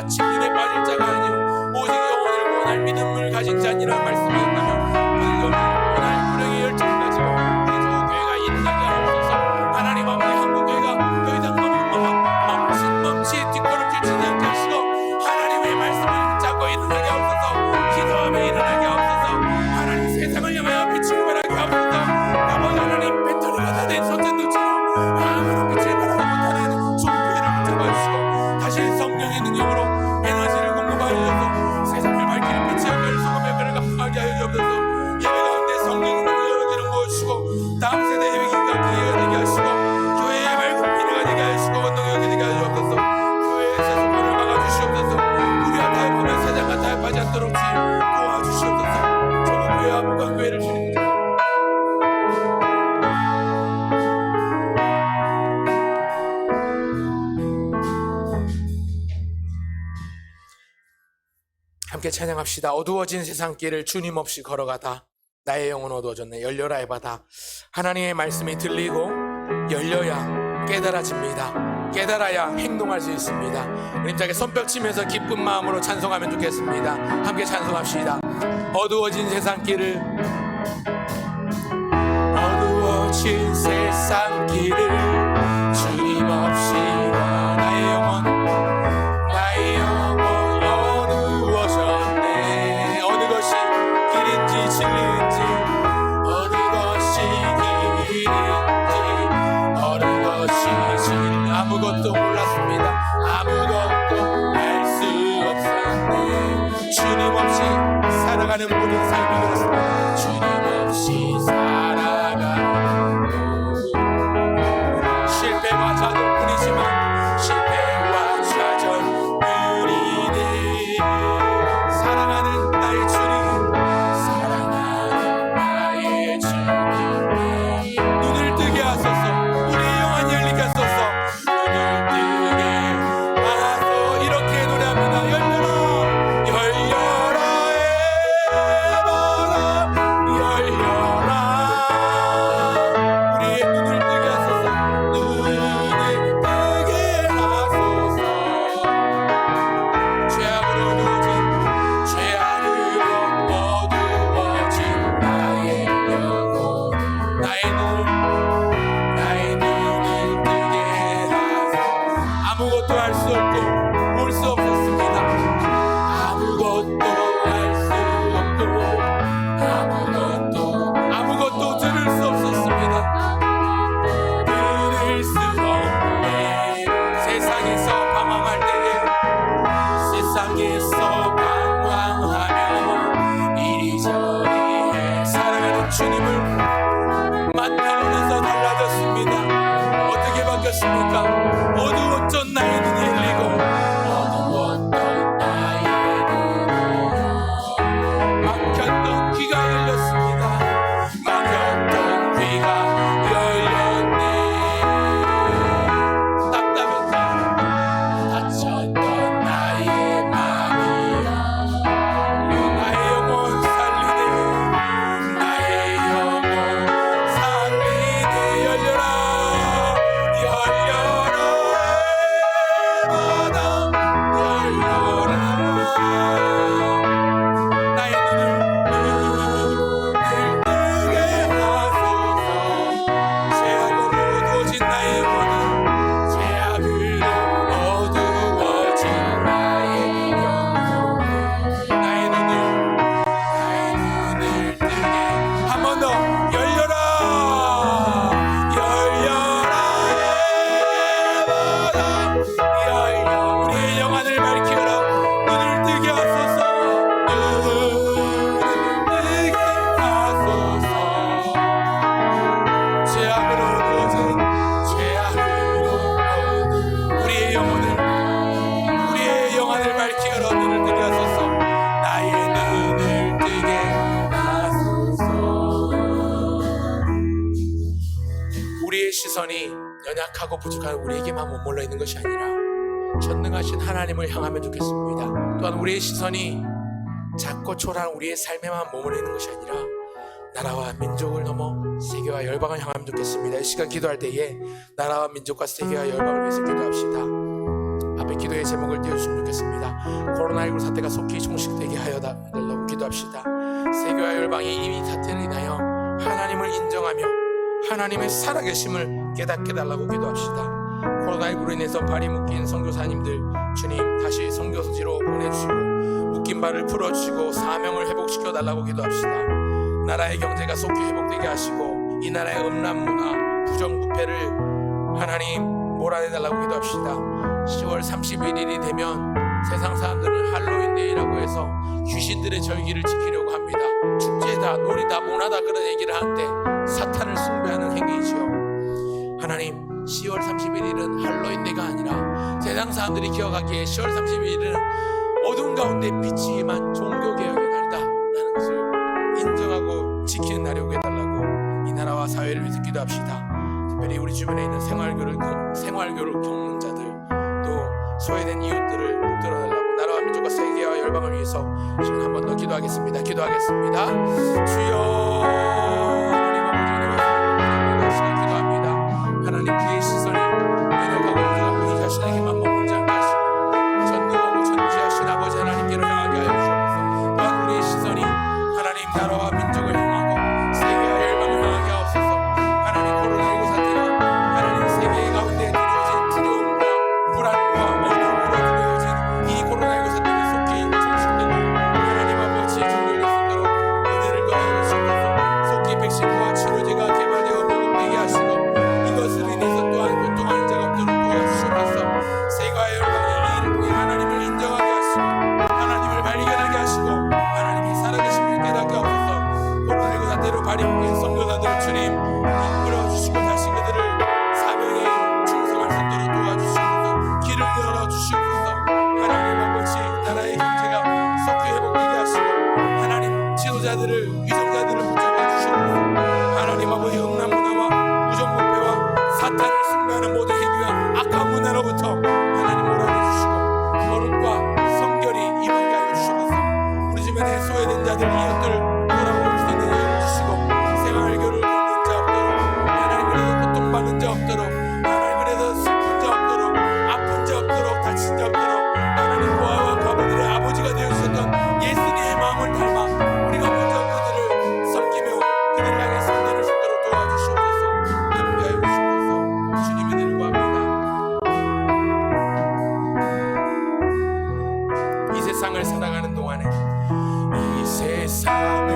침륜에 빠질 자가 아니요 오직 영혼을 구원할 믿음을 가진 자니라 말씀하셨다면 그 영혼을 구원할 불행의 열정을 가지고 우리 조국교회가 일어나게 하옵소서. 하나님 아버지 한국교회가 더 이상 멈칫 뒷걸음질 치지 않게 하시고 하나님의 말씀을 붙잡고 일어나게 하옵소서. 기도하며 일어나게 하옵소서. 하나님 세상을 향하여 빛을 발하게 하옵소서. 아버지 하나님 배터리가 다 된 선전도처럼 아무런 빛을 발하지 못하는 조국교회를 붙잡아주시고 다시 성령의 능력으로 에너지를 공급하여 주셔서 세상을 밝히는 빛의 역할을 수고의 역할을 감당하게 하여 주옵소서. 예배 가운데 성령의 능력을 부어주시고 다음 세대의 위기가 기회가 되게 하시고 교회의 밝은 미래가 되게 하시고 원동력이 되게 하여 주옵소서. 교회의 세속화를 막아주시옵소서. 우리와 타협하며 세상과 타협하지 않도록 도와주시옵소서. 조국교회와 북한교회를 주님 함께 찬양합시다. 어두워진 세상길을 주님 없이 걸어가다 나의 영혼 어두워졌네. 열려라 해바다. 하나님의 말씀이 들리고 열려야 깨달아집니다. 깨달아야 행동할 수 있습니다. 우리 자에게 손뼉 치면서 기쁜 마음으로 찬송하면 좋겠습니다. 함께 찬송합시다. 어두워진 세상길을 어두워진 세상길을 주님 없이 나의 영혼 진리인지 어느 것이 길인지 어느 것이 진 아무것도 몰랐습니다. 아무것도 알 수 없었네. 주님 없이 살아가는 모든 삶이 그렇습니다. 주님 없이 살아가는 실패와 좌절뿐이지만 실패와 좌절뿐이네. 사랑하는 나의 주님 눈을 뜨게 하소서. 우리의 영혼 열리게 하소서. 눈을 뜨게 하소서. 이렇게 노래합니다. 열려라 열려라 해봐라 열려라 연약하고 부족한 우리에게만 머물러 있는 것이 아니라 전능하신 하나님을 향하면 좋겠습니다. 또한 우리의 시선이 작고 초라한 우리의 삶에만 머물러 있는 것이 아니라 나라와 민족을 넘어 세계와 열방을 향하면 좋겠습니다. 이 시간 기도할 때에 나라와 민족과 세계와 열방을 위해서 기도합시다. 앞에 기도의 제목을 띄워주시면 좋겠습니다. 코로나19 사태가 속히 종식되게 하여 달라고 기도합시다. 세계와 열방이 이미 사태를 인하여 하나님을 인정하며 하나님의 살아계심을 깨닫게 달라고 기도합시다. 코로나19로 인해서 발이 묶인 선교사님들, 주님 다시 선교지로 보내주시고 묶인 발을 풀어주시고 사명을 회복시켜 달라고 기도합시다. 나라의 경제가 속히 회복되게 하시고 이 나라의 음란 문화, 부정부패를 하나님 몰아내달라고 기도합시다. 10월 31일이 되면 세상 사람들은 할로윈데이라고 해서 귀신들의 절기를 지키려고 합니다. 축제다, 놀이다, 문화다 그런 얘기를 하는데 사탄을 숭배하는 행위이지요. 하나님, 10월 31일은 할로윈데이가 아니라 세상 사람들이 기억하기에 10월 31일은 어둠 가운데 빛이 임한 종교개혁의 날이다 라는 것을 인정하고 지키는 날이오게 해달라고 이 나라와 사회를 위해서 기도합시다. 특별히 우리 주변에 있는 생활교를 겪는 자들, 또 소외된 이웃들을 붙들어달라고 나라와 민족과 세계와 열방을 위해서 지금 한 번 더 기도하겠습니다. 주여, 하나님 그의 시선이 연약하고 부족하고 이 자신에게만 머물지 않게 하시고 전능하고 전지하신 아버지 하나님께로 향하게 하여 주옵소서. 또한 우리의 시선이 하나님 나라와 민족을 향하고 세계와 열방을 향하게 하옵소서. 하나님 코로나19 사태가 하나님 세계 가운데 드려진 두려움과 불안과 어둠으로 드려진 이 코로나19 사태가 속히 종식되고 하나님 아버지 종료될 수 있도록 은혜를 더하여 주옵소서. 속히 백신과 치료제가 개발되어 보급되게 하시고 이것을 인해서 또한 고통하는 자가 없도록 도와주시옵소서. 세계와 열방의 이 일을 통해 하나님을 인정하게 하시고 하나님을 발견하게 하시고 하나님이 살아계심을 깨닫게 하옵소서. 코로나19 사태로 발이 묶인 선교사들 주님 이끌어주시고 다시 그들을 사명에 충성할 수 있도록 도와주시옵소서. 길을 열어주시옵소서. 하나님 아버지 나라의 경제가 속히 회복되게 하시고 하나님 지도자들을 위정자들을 붙잡아 주시옵소서. 하나님 아버지 음란 문화와 부정부패와 사탄을 숭배하는 모든 행위와 악한 문화로부터 하나님 몰아내주시고 거룩과 성결이 임하게 하여 주시옵소서. 우리 주변에 소외된 자들 이웃들을 돌아볼 수 있는 여유를 주시고 생활교를 겪는 자 없도록 하나님 그래서 고통받는 자 없도록 하나님 그래서 슬픈 자 없도록 아픈 자 없도록 다친 자 없도록 하나님 고아와 가부들의 아버지가 되어주셨던 예수님의 마음을 닮아 우리가 먼저 그들을 섬기며 그들을 향해 손들을 쏟도록 도와주시옵소서. 함께하여 주시옵소서. 주님의 은혜를 구합니다. 이 세상을 살아가는 동안에 이 세상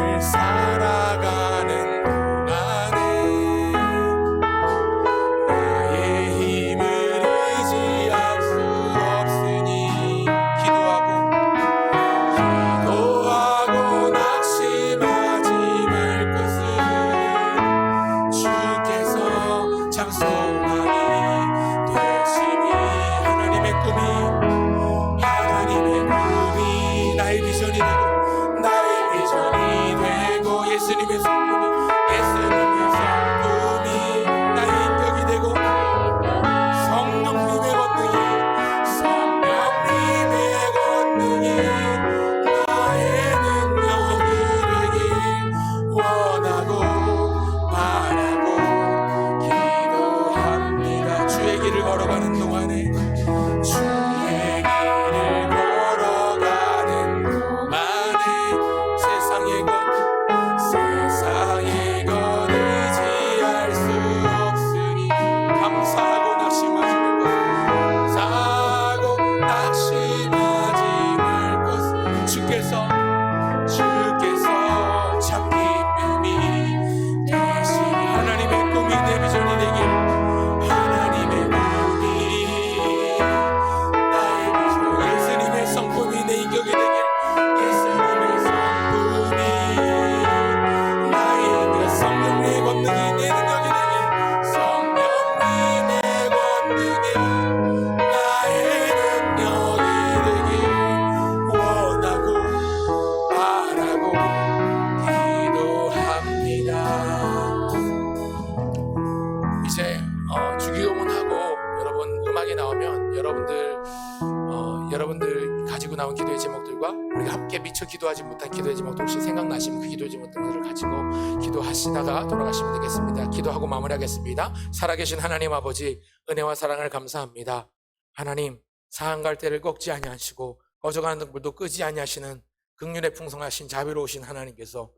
미처 기도하지 못한 기도의 제목 혹시 생각나시면 그 기도의 제목들을 가지고 기도하시다가 돌아가시면 되겠습니다. 기도하고 마무리하겠습니다. 살아계신 하나님 아버지, 은혜와 사랑을 감사합니다. 하나님, 상한 때를 꺾지 아니하시고 꺼져가는 등불도 끄지 아니하시는 긍휼에 풍성하신 자비로우신 하나님께서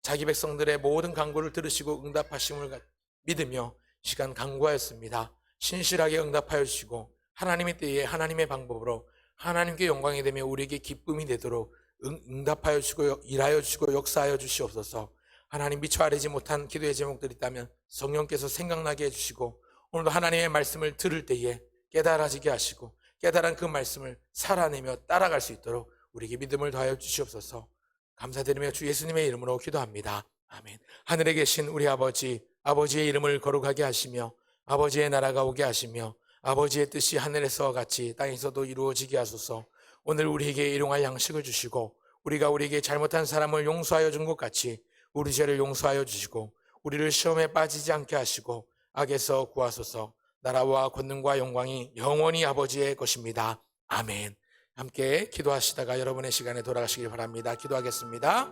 자기 백성들의 모든 간구를 들으시고 응답하심을 믿으며 시간 간구하였습니다. 신실하게 응답하여 주시고 하나님의 때에 하나님의 방법으로 하나님께 영광이 되며 우리에게 기쁨이 되도록 응답하여 주시고 일하여 주시고 역사하여 주시옵소서. 하나님, 미처 아뢰지 못한 기도의 제목들이 있다면 성령께서 생각나게 해주시고 오늘도 하나님의 말씀을 들을 때에 깨달아지게 하시고 깨달은 그 말씀을 살아내며 따라갈 수 있도록 우리에게 믿음을 더하여 주시옵소서. 감사드리며 주 예수님의 이름으로 기도합니다. 아멘. 하늘에 계신 우리 아버지, 아버지의 이름을 거룩하게 하시며 아버지의 나라가 오게 하시며 아버지의 뜻이 하늘에서와 같이 땅에서도 이루어지게 하소서. 오늘 우리에게 일용할 양식을 주시고 우리가 우리에게 잘못한 사람을 용서하여 준 것 같이 우리 죄를 용서하여 주시고 우리를 시험에 빠지지 않게 하시고 악에서 구하소서. 나라와 권능과 영광이 영원히 아버지의 것입니다. 아멘. 함께 기도하시다가 여러분의 시간에 돌아가시길 바랍니다. 기도하겠습니다.